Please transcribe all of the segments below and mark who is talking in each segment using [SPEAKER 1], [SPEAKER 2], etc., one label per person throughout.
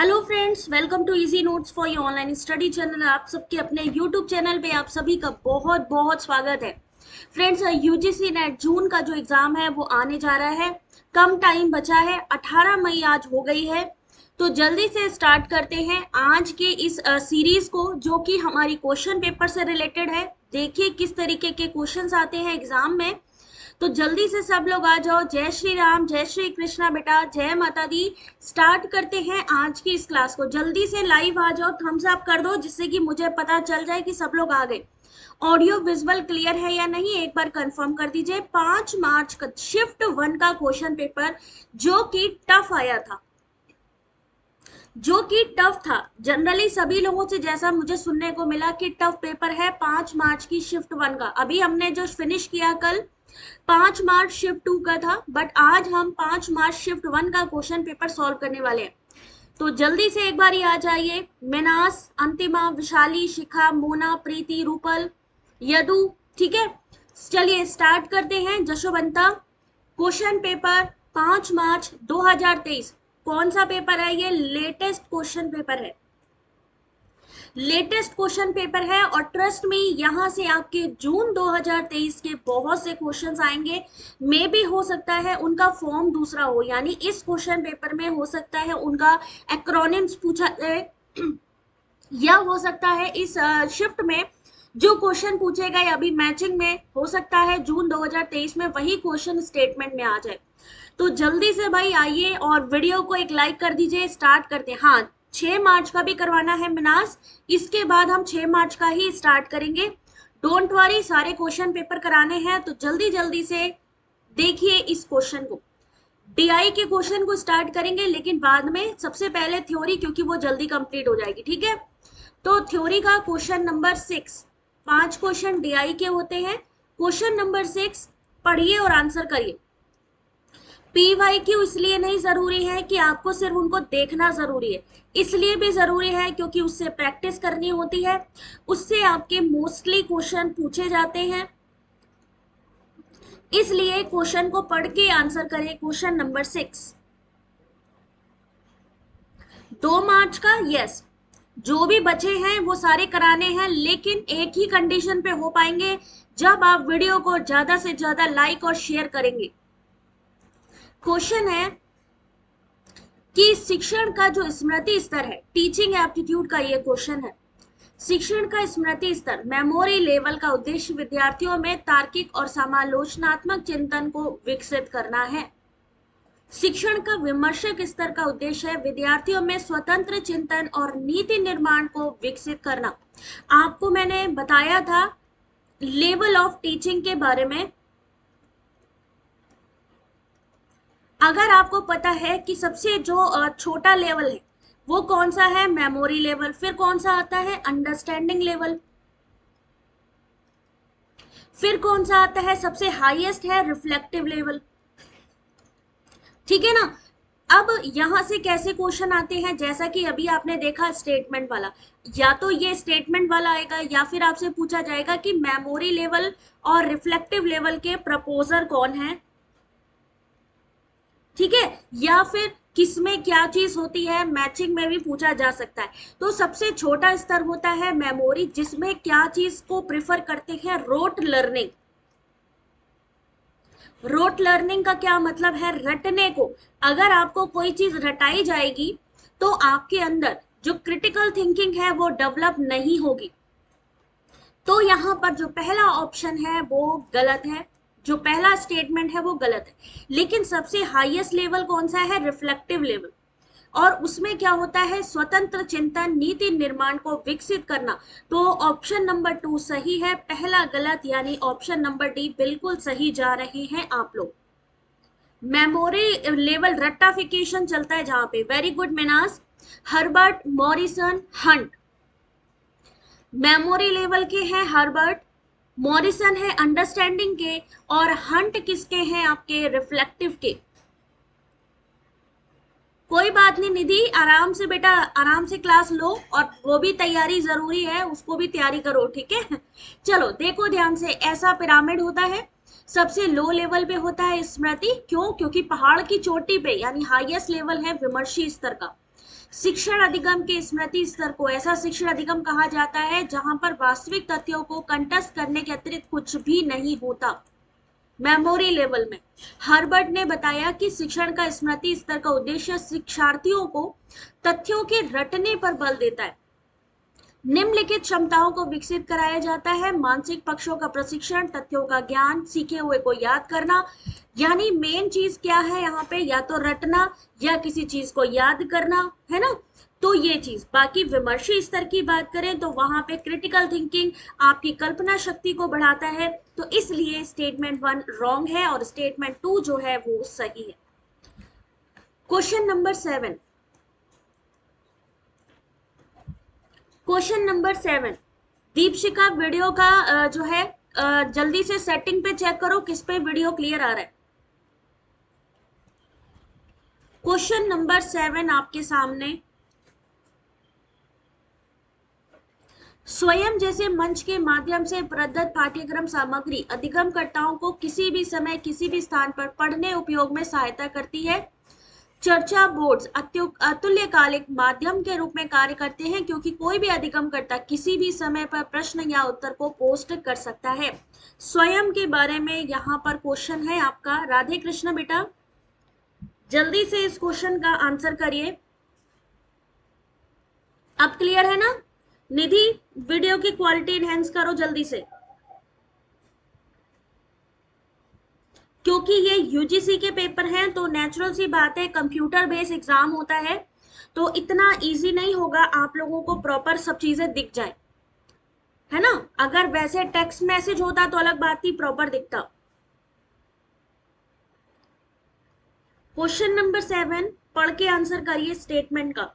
[SPEAKER 1] Hello friends, welcome to easy notes for your online study channel. आप सबके अपने YouTube channel पे आप सभी का बहुत बहुत स्वागत है। फ्रेंड्स, यूजीसी नेट जून का जो एग्जाम है वो आने जा रहा है। कम टाइम बचा है, 18 मई आज हो गई है। तो जल्दी से स्टार्ट करते हैं आज के इस सीरीज को, जो कि हमारी क्वेश्चन पेपर से रिलेटेड है। देखिए किस तरीके के क्वेश्चंस आते हैं एग्जाम में। तो जल्दी से सब लोग आ जाओ। जय श्री राम, जय श्री कृष्णा बेटा, जय माता दी। स्टार्ट करते हैं आज की इस क्लास को। जल्दी से लाइव आ जाओ, थम्स अप कर दो जिससे कि मुझे पता चल जाए कि सब लोग आ गए। ऑडियो विजुअल क्लियर है या नहीं, एक बार कंफर्म कर दीजिए। 5 मार्च का शिफ्ट 1 का क्वेश्चन पेपर जो कि टफ आया था, जो कि टफ था। जनरली सभी लोगों से जैसा मुझे सुनने को मिला कि टफ पेपर है 5 मार्च की शिफ्ट 1 का। अभी हमने जो फिनिश किया कल 5 मार्च शिफ्ट 2 का था, बट आज हम 5 मार्च शिफ्ट 1 का क्वेश्चन पेपर सॉल्व करने वाले हैं। तो जल्दी से एक बार आ जाइए। मिनास, अंतिमा, विशाली, शिखा, मोना, प्रीति, रूपल, यदु। ठीक है, चलिए स्टार्ट करते हैं। जशोवंता, क्वेश्चन पेपर 5 मार्च 2023। कौन सा पेपर है ये? लेटेस्ट क्वेश्चन पेपर है, लेटेस्ट क्वेश्चन पेपर है। और ट्रस्ट में यहां से आपके जून 2023 के बहुत से क्वेश्चंस आएंगे। मे भी हो सकता है उनका फॉर्म दूसरा हो, यानी इस क्वेश्चन पेपर में हो सकता है उनका एक्रोनिम्स पूछा जाए, या हो सकता है इस शिफ्ट में जो क्वेश्चन पूछे गए अभी मैचिंग में, हो सकता है जून 2023 में वही क्वेश्चन स्टेटमेंट में आ जाए। तो जल्दी से भाई आइए और वीडियो को एक लाइक कर दीजिए। स्टार्ट करते हैं। हाँ, 6 मार्च का भी करवाना है मिनास, इसके बाद हम 6 मार्च का ही स्टार्ट करेंगे। डोंट वरी, सारे क्वेश्चन पेपर कराने हैं। तो जल्दी जल्दी से देखिए इस क्वेश्चन को। डीआई के क्वेश्चन को स्टार्ट करेंगे, लेकिन बाद में सबसे पहले थ्योरी, क्योंकि वो जल्दी कंप्लीट हो जाएगी। ठीक है, तो थ्योरी का क्वेश्चन नंबर 6, 5 क्वेश्चन डीआई के होते हैं। क्वेश्चन नंबर 6 पढ़िए और आंसर करिए। पीवाईक्यू इसलिए नहीं जरूरी है कि आपको सिर्फ उनको देखना जरूरी है, इसलिए भी जरूरी है क्योंकि उससे प्रैक्टिस करनी होती है, उससे आपके मोस्टली क्वेश्चन पूछे जाते हैं। इसलिए क्वेश्चन को पढ़ के आंसर करें। क्वेश्चन नंबर 6 2 मार्च का, यस। जो भी बचे हैं वो सारे कराने हैं, लेकिन एक ही कंडीशन पे हो पाएंगे जब आप वीडियो को ज्यादा से ज्यादा लाइक और शेयर करेंगे। क्वेश्चन है कि शिक्षण का जो स्मृति स्तर है, टीचिंग एप्टीट्यूड का ये क्वेश्चन है। शिक्षण का स्मृति स्तर, मेमोरी लेवल का उद्देश्य विद्यार्थियों में तार्किक और समालोचनात्मक चिंतन को विकसित करना है। शिक्षण का विमर्शक स्तर का उद्देश्य है विद्यार्थियों में स्वतंत्र चिंतन और नीति निर्माण को विकसित करना। आपको मैंने बताया था लेवल ऑफ टीचिंग के बारे में। अगर आपको पता है कि सबसे जो छोटा लेवल है वो कौन सा है, मेमोरी लेवल, फिर कौन सा आता है, अंडरस्टैंडिंग लेवल, फिर कौन सा आता है, सबसे हाईएस्ट है रिफ्लेक्टिव लेवल। ठीक है ना। अब यहां से कैसे क्वेश्चन आते हैं, जैसा कि अभी आपने देखा स्टेटमेंट वाला, या तो ये स्टेटमेंट वाला आएगा या फिर आपसे पूछा जाएगा कि मेमोरी लेवल और रिफ्लेक्टिव लेवल के प्रपोजर कौन है। ठीक है, या फिर किसमें क्या चीज होती है, मैचिंग में भी पूछा जा सकता है। तो सबसे छोटा स्तर होता है मेमोरी, जिसमें क्या चीज को प्रिफर करते हैं, रोट लर्निंग। रोट लर्निंग का क्या मतलब है, रटने को। अगर आपको कोई चीज रटाई जाएगी तो आपके अंदर जो क्रिटिकल थिंकिंग है वो डेवलप नहीं होगी। तो यहां पर जो पहला ऑप्शन है वो गलत है, जो पहला स्टेटमेंट है वो गलत है। लेकिन सबसे हाईएस्ट लेवल कौन सा है, रिफ्लेक्टिव लेवल। और उसमें क्या होता है, स्वतंत्र चिंतन, नीति निर्माण को विकसित करना। तो ऑप्शन नंबर 2 सही है, पहला गलत, यानी ऑप्शन नंबर डी बिल्कुल सही जा रहे हैं आप लोग। मेमोरी लेवल रट्टाफिकेशन चलता है जहां पे। वेरी गुड मिनास। Herbert, Morrison, Hunt. Memory level के हैं हर्बर्ट, मॉरिसन है अंडरस्टैंडिंग के, और हंट किसके हैं, आपके रिफ्लेक्टिव के। कोई बात नहीं निधि, आराम से बेटा, आराम से क्लास लो, और वो भी तैयारी जरूरी है, उसको भी तैयारी करो। ठीक है, चलो देखो ध्यान से। ऐसा पिरामिड होता है, सबसे लो लेवल पे होता है स्मृति। क्यों? क्योंकि पहाड़ की चोटी पे, यानी हाईएस्ट लेवल है विमर्शी स्तर का। शिक्षण अधिगम के स्मृति स्तर को ऐसा शिक्षण अधिगम कहा जाता है जहां पर वास्तविक तथ्यों को कंठस्थ करने के अतिरिक्त कुछ भी नहीं होता। मेमोरी लेवल में हार्वर्ड ने बताया कि शिक्षण का स्मृति स्तर का उद्देश्य शिक्षार्थियों को तथ्यों के रटने पर बल देता है। निम्नलिखित क्षमताओं को विकसित कराया जाता है: मानसिक पक्षों का प्रशिक्षण, तथ्यों का ज्ञान, सीखे हुए को याद करना। यानी मेन चीज क्या है यहाँ पे, या तो रटना या किसी चीज को याद करना, है ना। तो ये चीज, बाकी विमर्शी स्तर की बात करें तो वहां पे क्रिटिकल थिंकिंग आपकी कल्पना शक्ति को बढ़ाता है। तो इसलिए स्टेटमेंट 1 रॉन्ग है और स्टेटमेंट 2 जो है वो सही है। Question number 7, question number 7, Deepshikha video का जो है जल्दी से सेटिंग पे चेक करो किस पे वीडियो क्लियर आ रहा है। क्वेश्चन नंबर 7 आपके सामने, स्वयं जैसे मंच के माध्यम से प्रदत्त पाठ्यक्रम सामग्री अधिगमकर्ताओं को किसी भी समय किसी भी स्थान पर पढ़ने उपयोग में सहायता करती है। चर्चा बोर्ड्स अतुल्यकालिक माध्यम के रूप में कार्य करते हैं क्योंकि कोई भी अधिगमकर्ता किसी भी समय पर प्रश्न या उत्तर को पोस्ट कर सकता है। स्वयं के बारे में यहाँ पर क्वेश्चन है आपका। राधे कृष्ण बेटा, जल्दी से इस क्वेश्चन का आंसर करिए। अब क्लियर है ना? निधि, वीडियो की क्वालिटी इनहेंस करो जल्दी से, क्योंकि ये यूजीसी के पेपर हैं तो नेचुरल सी बात है, कंप्यूटर बेस्ड एग्जाम होता है तो इतना इजी नहीं होगा आप लोगों को प्रॉपर सब चीजें दिख जाए, है ना। अगर वैसे टेक्स्ट मैसेज होता तो अलग बात थी, प्रॉपर दिखता। क्वेश्चन नंबर 7 पढ़ के आंसर करिए स्टेटमेंट का।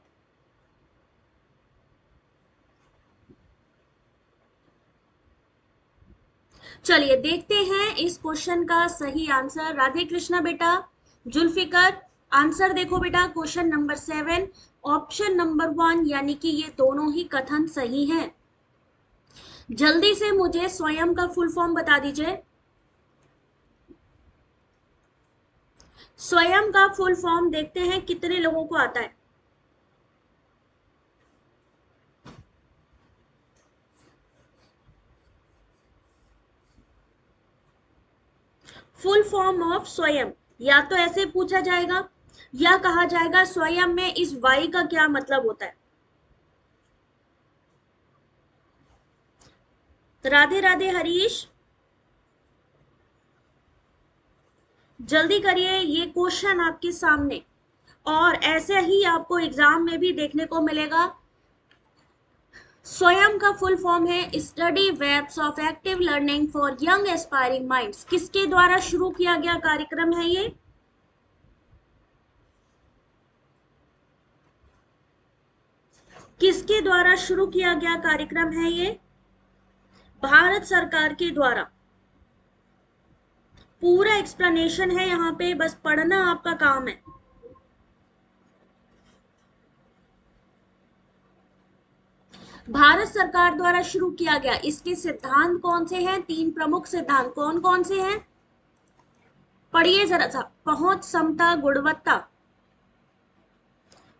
[SPEAKER 1] चलिए देखते हैं इस क्वेश्चन का सही आंसर। राधे कृष्णा बेटा, जुल्फिकर, आंसर देखो बेटा। क्वेश्चन नंबर 7 ऑप्शन नंबर 1 यानी कि ये दोनों ही कथन सही हैं। जल्दी से मुझे स्वयं का फुल फॉर्म बता दीजिए। स्वयं का फुल फॉर्म देखते हैं कितने लोगों को आता है। फुल फॉर्म ऑफ स्वयं, या तो ऐसे पूछा जाएगा या कहा जाएगा स्वयं में इस वाई का क्या मतलब होता है। राधे राधे हरीश, जल्दी करिए, ये क्वेश्चन आपके सामने, और ऐसे ही आपको एग्जाम में भी देखने को मिलेगा। स्वयं का फुल फॉर्म है study webs of active learning for young aspiring minds. किसके द्वारा शुरू किया गया कार्यक्रम है ये? किसके द्वारा शुरू किया गया कार्यक्रम है ये? भारत सरकार के द्वारा। पूरा एक्सप्लेनेशन है यहाँ पे, बस पढ़ना आपका काम है। भारत सरकार द्वारा शुरू किया गया। इसके सिद्धांत कौन से हैं? 3 प्रमुख सिद्धांत कौन कौन से हैं? पढ़िए जरा सा। पहुंच, समता, गुणवत्ता।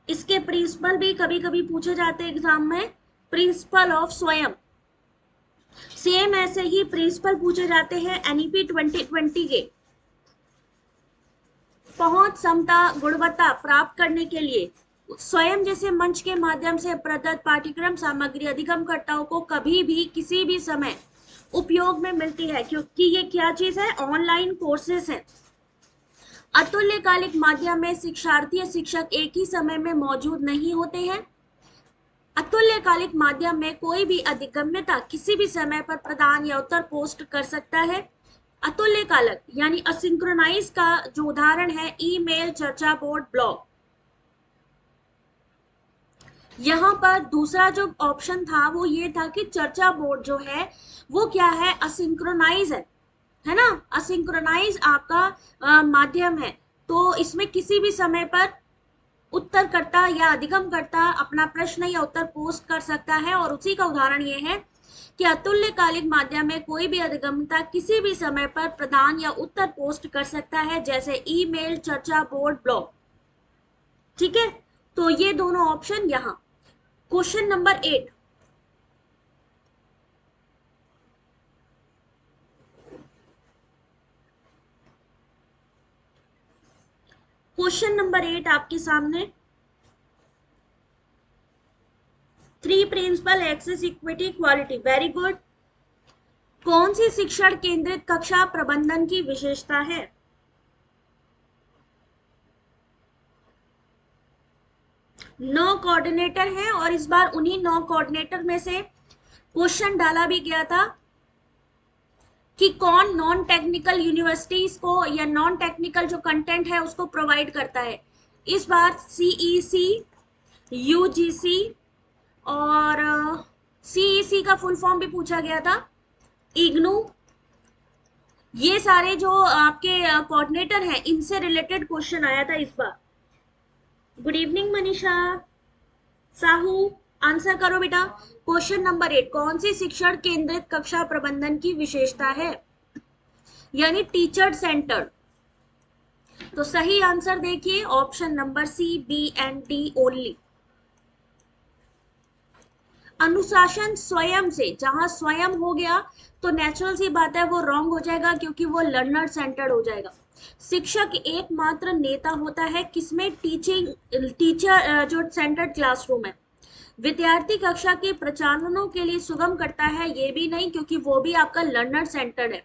[SPEAKER 1] इसके प्रिंसिपल भी कभी कभी पूछे जाते हैं एग्जाम में। प्रिंसिपल ऑफ स्वयं, सेम ऐसे ही प्रिंसिपल पूछे जाते हैं एनईपी 2020 के। पहुंच, समता, गुणवत्ता प्राप्त करने के लिए स्वयं जैसे मंच के माध्यम से प्रदत्त पाठ्यक्रम सामग्री अधिगमकर्ताओं को कभी भी किसी भी समय उपयोग में मिलती है, क्योंकि ये क्या चीज है? ऑनलाइन कोर्सेस है। अतुल्यकालिक माध्यम में शिक्षार्थी या शिक्षक एक ही समय में मौजूद नहीं होते हैं। अतुल्यकालिक माध्यम में कोई भी अधिगम्यता किसी भी समय पर प्रदान या उत्तर पोस्ट कर सकता है। अतुल्यकालिक यानी असिंक्रोनाइज का जो उदाहरण है ईमेल, चर्चा बोर्ड, ब्लॉग। यहाँ पर दूसरा जो ऑप्शन था वो ये था कि चर्चा बोर्ड जो है वो क्या है? असिंक्रोनाइज है ना। असिंक्रोनाइज आपका माध्यम है, तो इसमें किसी भी समय पर उत्तरकर्ता या अधिगमकर्ता अपना प्रश्न या उत्तर पोस्ट कर सकता है। और उसी का उदाहरण ये है कि अतुल्यकालिक माध्यम में कोई भी अधिगमकर्ता किसी भी समय पर प्रदान या उत्तर पोस्ट कर सकता है, जैसे ईमेल, चर्चा बोर्ड, ब्लॉग। ठीक है, तो ये दोनों ऑप्शन यहां। क्वेश्चन नंबर 8, क्वेश्चन नंबर 8 आपके सामने, three principle access equity quality, very good. कौन सी शिक्षण केंद्रित कक्षा प्रबंधन की विशेषता है? 9 कोऑर्डिनेटर हैं और इस बार उन्हीं 9 कोऑर्डिनेटर में से क्वेश्चन डाला भी गया था कि कौन नॉन टेक्निकल यूनिवर्सिटीज को या नॉन टेक्निकल जो कंटेंट है उसको प्रोवाइड करता है। इस बार सीईसी, यूजीसी और सीईसी का फुल फॉर्म भी पूछा गया था, इग्नू, ये सारे जो आपके कोऑर्डिनेटर हैं इनसे रिलेटेड क्वेश्चन आया था इस बार। Good evening Manisha, Sahu, answer करो बेटा। क्वेश्चन नंबर 8, कौन सी शिक्षण केंद्रित कक्षा प्रबंधन की विशेषता है, यानी टीचर सेंटर्ड। तो सही आंसर देखिए option number C, B and D only. अनुशासन स्वयं से, जहां स्वयं हो गया तो नेचुरल सी बात है वो रॉन्ग हो जाएगा क्योंकि वो लर्नर सेंटर्ड हो जाएगा। शिक्षक एकमात्र नेता होता है किसमें, टीचर जो सेंटर्ड क्लासरूम है। विद्यार्थी कक्षा के प्रचालनों के लिए सुगम करता है, ये भी नहीं क्योंकि वो भी आपका लर्नर सेंटर्ड है।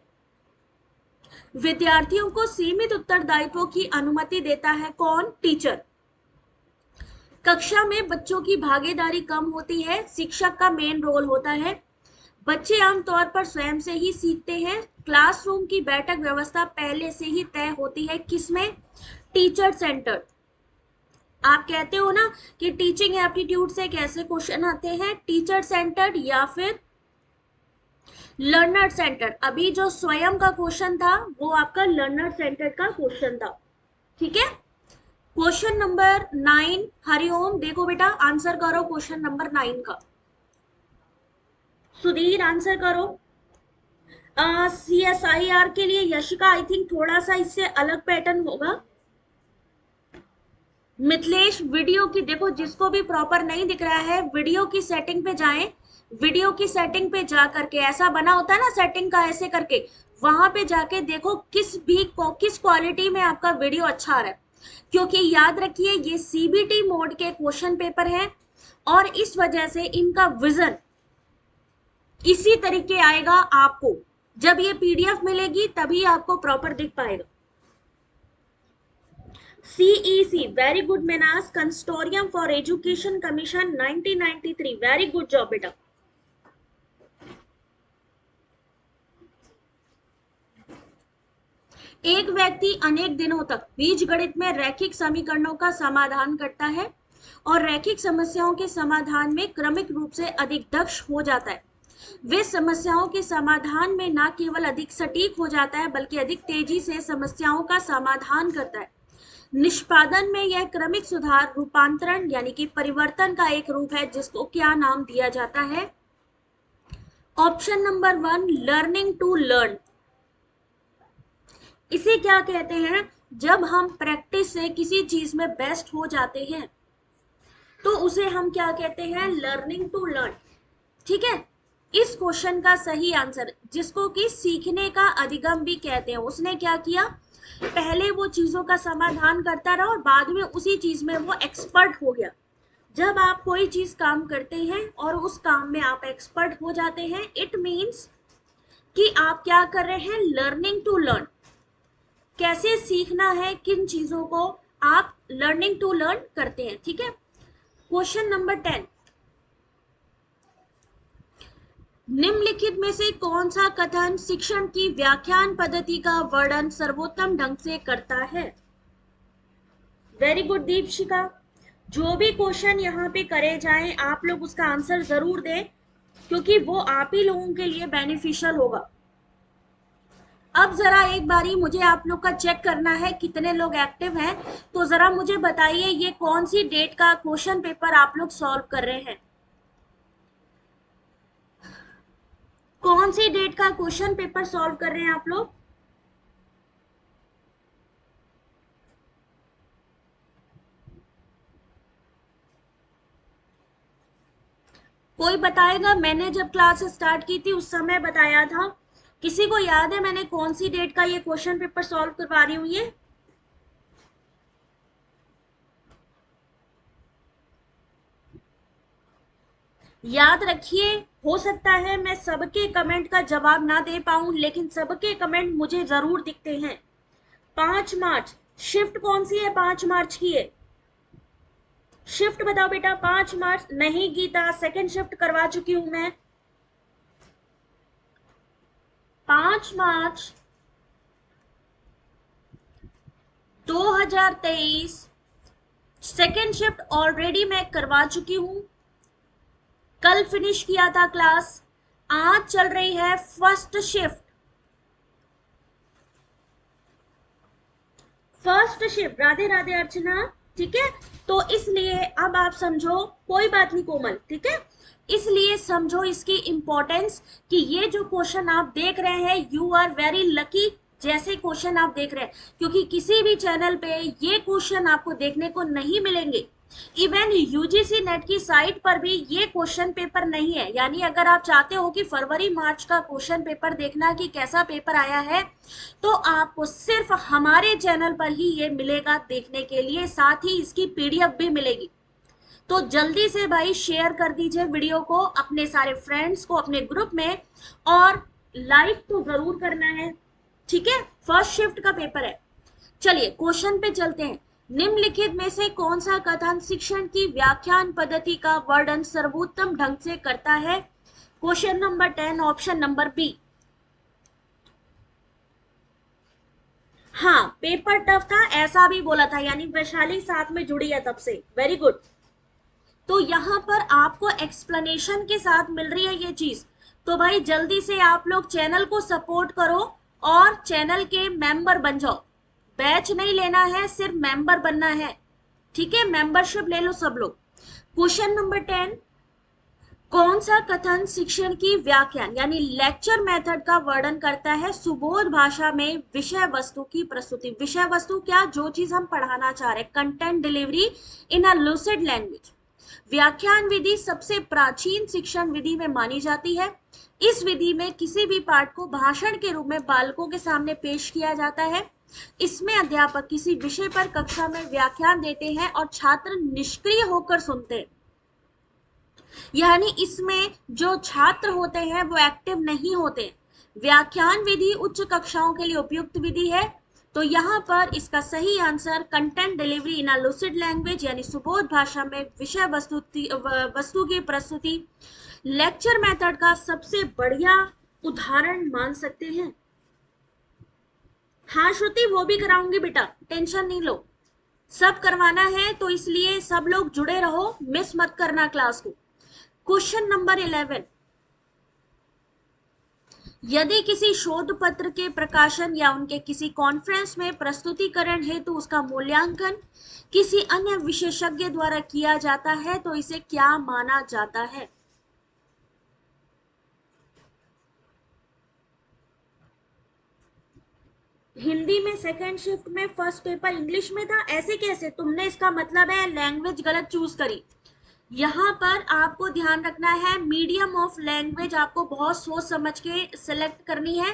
[SPEAKER 1] विद्यार्थियों को सीमित उत्तरदायित्व की अनुमति देता है कौन, टीचर। कक्षा में बच्चों की भागीदारी कम होती है, शिक्षक का मेन रोल होता है। बच्चे आमतौर पर स्वयं से ही सीखते हैं। क्लासरूम की बैठक व्यवस्था पहले से ही तय होती है किसमें, टीचर सेंटर्ड। आप कहते हो ना कि टीचिंग एप्टीट्यूड से कैसे क्वेश्चन आते हैं, टीचर सेंटर्ड या फिर लर्नर सेंटर्ड। अभी जो स्वयं का क्वेश्चन था वो आपका लर्नर सेंटर्ड का क्वेश्चन था, ठीक है। क्वेश्चन नंबर 9, हरिओम, देखो बेटा आंसर करो क्वेश्चन नंबर 9 का। सुधीर आंसर करो। CSIR के लिए यशिका, आई थिंक थोड़ा सा इससे अलग पैटर्न होगा। मिथिलेश, वीडियो की देखो, जिसको भी प्रॉपर नहीं दिख रहा है वीडियो की सेटिंग पे जाएं। वीडियो की सेटिंग पे जा करके, ऐसा बना होता है ना सेटिंग का ऐसे करके, वहां पे जाके देखो किस क्वालिटी में आपका वीडियो अच्छा आ रहा है। क्योंकि याद रखिए ये सीबीटी मोड के क्वेश्चन पेपर है और इस वजह से इनका विजन इसी तरीके आएगा आपको। जब ये पीडीएफ मिलेगी तभी आपको प्रॉपर दिख पाएगा। सीईसी, वेरी गुड मेनास, consortium for education commission 1993, very good job बेटा। एक व्यक्ति अनेक दिनों तक बीजगणित में रैखिक समीकरणों का समाधान करता है और रैखिक समस्याओं के समाधान में क्रमिक रूप से अधिक दक्ष हो जाता है। वे समस्याओं के समाधान में न केवल अधिक सटीक हो जाता है बल्कि अधिक तेजी से समस्याओं का समाधान करता है। निष्पादन में यह क्रमिक सुधार रूपांतरण यानी कि परिवर्तन का एक रूप है जिसको क्या नाम दिया जाता है, option number 1, learning to learn. इसे क्या कहते हैं, जब हम प्रैक्टिस से किसी चीज में बेस्ट हो जाते हैं तो उसे हम क्या कहते हैं, लर्निंग टू लर्न, ठीक है। इस क्वेश्चन का सही आंसर, जिसको कि सीखने का अधिगम भी कहते हैं, उसने क्या किया, पहले वो चीजों का समाधान करता रहा और बाद में उसी चीज में वो एक्सपर्ट हो गया। जब आप कोई चीज काम करते हैं और उस काम में आप एक्सपर्ट हो जाते हैं, इट मीन्स कि आप क्या कर रहे हैं, लर्निंग टू लर्न। कैसे सीखना है किन चीजों को, आप लर्निंग टू लर्न करते हैं, ठीक है। क्वेश्चन नंबर 10, निम्नलिखित में से कौन सा कथन शिक्षण की व्याख्यान पद्धति का वर्णन सर्वोत्तम ढंग से करता है। वेरी गुड दीपशिका, जो भी क्वेश्चन यहाँ पे करे जाएं आप लोग उसका आंसर जरूर दें क्योंकि वो आप ही लोगों के लिए बेनिफिशियल होगा। अब जरा एक बारी मुझे आप लोग का चेक करना है कितने लोग एक्टिव हैं, तो जरा मुझे बताइए ये कौन सी डेट का क्वेश्चन पेपर आप लोग सॉल्व कर रहे हैं, कौन सी डेट का क्वेश्चन पेपर सॉल्व कर रहे हैं आप लोग। कोई बताएगा? मैंने जब क्लास स्टार्ट की थी उस समय बताया था। किसी को याद है मैंने कौन सी डेट का ये क्वेश्चन पेपर सॉल्व करवा रही हूँ? ये याद रखिए, हो सकता है मैं सबके कमेंट का जवाब ना दे पाऊं, लेकिन सबके कमेंट मुझे जरूर दिखते हैं। 5 मार्च। शिफ्ट कौन सी है 5 मार्च की है? शिफ्ट बताओ बेटा। 5 मार्च नहीं गीता, सेकंड शिफ्ट करवा चुकी हूं मैं। 5 मार्च 2023 सेकेंड शिफ्ट ऑलरेडी मैं करवा चुकी हूं। कल फिनिश किया था क्लास। आज चल रही है first shift. First shift. Radhe Radhe Archana. ठीक है, तो इसलिए अब आप समझो, कोई बात नहीं कोमल, ठीक है। इसलिए समझो इसकी इंपॉर्टेंस कि ये जो क्वेश्चन आप देख रहे हैं, यू आर वेरी लकी जैसे क्वेश्चन आप देख रहे हैं, क्योंकि किसी भी चैनल पे ये क्वेश्चन आपको देखने को नहीं मिलेंगे। इवन यूजीसी नेट की साइट पर भी ये क्वेश्चन पेपर नहीं है। यानी अगर आप चाहते हो कि फरवरी मार्च का क्वेश्चन पेपर देखना कि कैसा पेपर आया है, तो आपको सिर्फ हमारे चैनल पर ही ये मिलेगा देखने के लिए, साथ ही इसकी पीडीएफ भी मिलेगी। तो जल्दी से भाई शेयर कर दीजिए वीडियो को अपने सारे फ्रेंड्स को अपने ग्रुप में, और लाइक तो जरूर करना है, ठीक है। फर्स्ट शिफ्ट का पेपर है। चलिए क्वेश्चन पे चलते हैं। निम्नलिखित में से कौन सा कथन शिक्षण की व्याख्यान पद्धति का वर्णन सर्वोत्तम ढंग से करता है? Question number 10, option number B. हाँ, पेपर टफ था ऐसा भी बोला था, यानी वैशाली साथ में जुड़ी है तब से। Very good. तो यहां पर आपको एक्सप्लेनेशन के साथ मिल रही है ये चीज। तो भाई जल्दी से आप लोग चैनल को सपोर्ट करो और चैनल के मेंबर बन जाओ। बैच नहीं लेना है, सिर्फ मेंबर बनना है, ठीक है। मेंबरशिप ले लो सब लोग। क्वेश्चन नंबर 10, कौन सा कथन शिक्षण की व्याख्यान यानी लेक्चर मेथड का वर्णन करता है? सुबोध भाषा में विषय वस्तु की प्रस्तुति। विषय वस्तु क्या? जो चीज हम पढ़ाना चाह रहे हैं, कंटेंट डिलीवरी इन अ लूसिड लैंग्वेज। व्याख्यान विधि सबसे प्राचीन शिक्षण विधि में मानी जाती है। इस विधि में किसी भी पाठ को भाषण के रूप में बालकों के सामने पेश किया जाता है। इसमें अध्यापक किसी विषय पर कक्षा में व्याख्यान देते हैं और छात्र निष्क्रिय होकर सुनते हैं। यानी इसमें जो छात्र होते हैं वो एक्टिव नहीं होते। व्याख्यान विधि उच्च कक्षाओं के लिए उपयुक्त विधि है। तो यहाँ पर इसका सही आंसर कंटेंट डिलीवरी इन अ लूसिड लैंग्वेज यानी सुबोध भाषा में विषय वस्तु की प्रस्तुति लेक्चर मेथड का सबसे बढ़िया उदाहरण मान सकते हैं। हाँ श्रुति, वो भी कराऊंगी बेटा, टेंशन नहीं लो। सब करवाना है, तो इसलिए सब लोग जुड़े रहो, मिस मत करना क्लास को। क्वेश्चन नंबर 11, यदि किसी शोध पत्र के प्रकाशन या उनके किसी कॉन्फ्रेंस में प्रस्तुतिकरण है तो उसका मूल्यांकन किसी अन्य विशेषज्ञ द्वारा किया जाता है, तो इसे क्या माना जाता है? हिंदी में सेकेंड शिफ्ट में, फर्स्ट पेपर इंग्लिश में था, ऐसे कैसे? तुमने, इसका मतलब है लैंग्वेज गलत चूज करी। यहाँ पर आपको ध्यान रखना है, मीडियम ऑफ लैंग्वेज आपको बहुत सोच समझ के सिलेक्ट करनी है।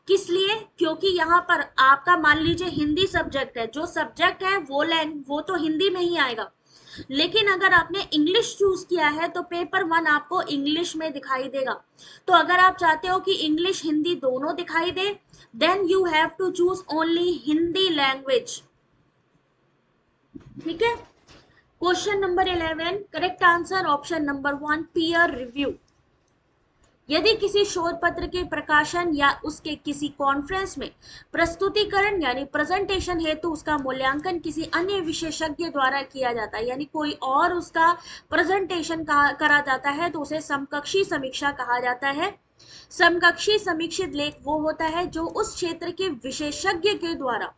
[SPEAKER 1] किस लिए? क्योंकि यहाँ पर आपका मान लीजिए हिंदी सब्जेक्ट है, जो सब्जेक्ट है वो तो हिंदी में ही आएगा। लेकिन अगर आपने इंग्लिश चूज किया है तो पेपर 1 आपको इंग्लिश में दिखाई देगा। तो अगर आप चाहते हो कि इंग्लिश हिंदी दोनों दिखाई दे, then you have to choose only Hindi language, ठीक है। Question number 11, correct answer option number 1, peer review. यदि किसी शोध पत्र के प्रकाशन या उसके किसी कॉन्फ्रेंस में प्रस्तुतिकरण यानी प्रेजेंटेशन है तो उसका मूल्यांकन किसी अन्य विशेषज्ञ द्वारा किया जाता है, यानी कोई और उसका प्रेजेंटेशन करा जाता है, तो उसे समकक्षी समीक्षा कहा जाता है। समकक्षी समीक्षित लेख वो होता है जो उस क्षेत्र के विशेषज्ञ के द्वारा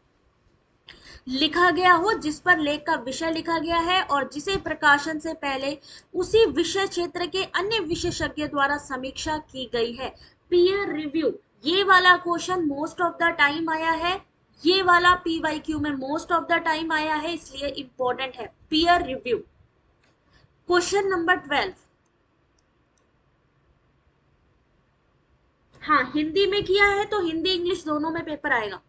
[SPEAKER 1] लिखा गया हो, जिस पर लेख का विषय लिखा गया है और जिसे प्रकाशन से पहले उसी विषय क्षेत्र के अन्य विशेषज्ञ द्वारा समीक्षा की गई है। पीयर रिव्यू, ये वाला question most of the time आया है, ये वाला पीवाईक्यू में मोस्ट ऑफ द टाइम आया है, इसलिए इंपॉर्टेंट है पीयर रिव्यू। क्वेश्चन नंबर 12, हाँ, हिंदी में किया है तो हिंदी इंग्लिश दोनों में पेपर आएगा।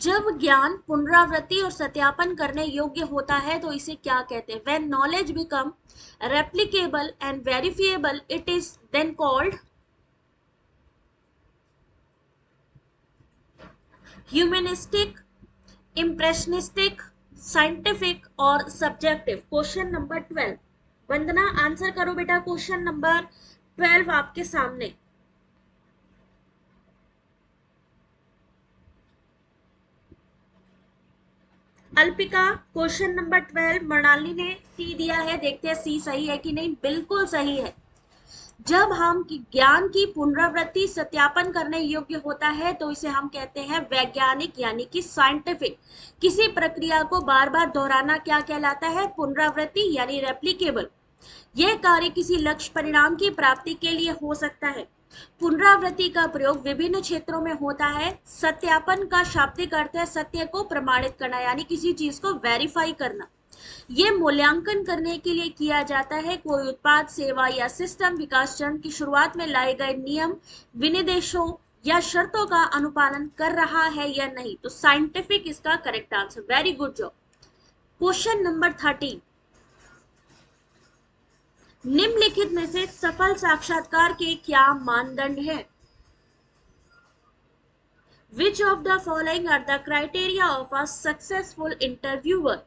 [SPEAKER 1] जब ज्ञान पुनरावृत्ति और सत्यापन करने योग्य होता है तो इसे क्या कहते हैं? When knowledge become replicable and verifiable it is then called humanistic, impressionistic, scientific और सब्जेक्टिव। Question number 12। वंदना आंसर करो बेटा, क्वेश्चन नंबर 12 आपके सामने। अल्पिका क्वेश्चन नंबर 12, मृणाली ने सी दिया है, देखते हैं सी सही है कि नहीं। बिल्कुल सही है। जब हम ज्ञान की पुनरावृत्ति सत्यापन करने योग्य होता है तो इसे हम कहते हैं वैज्ञानिक यानी कि साइंटिफिक। किसी प्रक्रिया को बार बार दोहराना क्या कहलाता है? पुनरावृत्ति यानी रेप्लिकेबल। यह कार्य किसी लक्ष्य परिणाम की प्राप्ति के लिए हो सकता है। पुनरावृत्ति का प्रयोग विभिन्न क्षेत्रों में होता है। सत्यापन का शाब्दिक अर्थ है सत्य को प्रमाणित करना यानी किसी चीज को वेरीफाई करना। ये मूल्यांकन करने के लिए किया जाता है कोई उत्पाद, सेवा या सिस्टम विकास चरण की शुरुआत में लाए गए नियम, विनिर्देशों या शर्तों का अनुपालन कर रहा है या नहीं। तो साइंटिफिक इसका correct answer. Very good job. Question number 13। निम्नलिखित में से सफल साक्षात्कार के क्या मानदंड हैं? Which of the following are the criteria of a successful interviewer?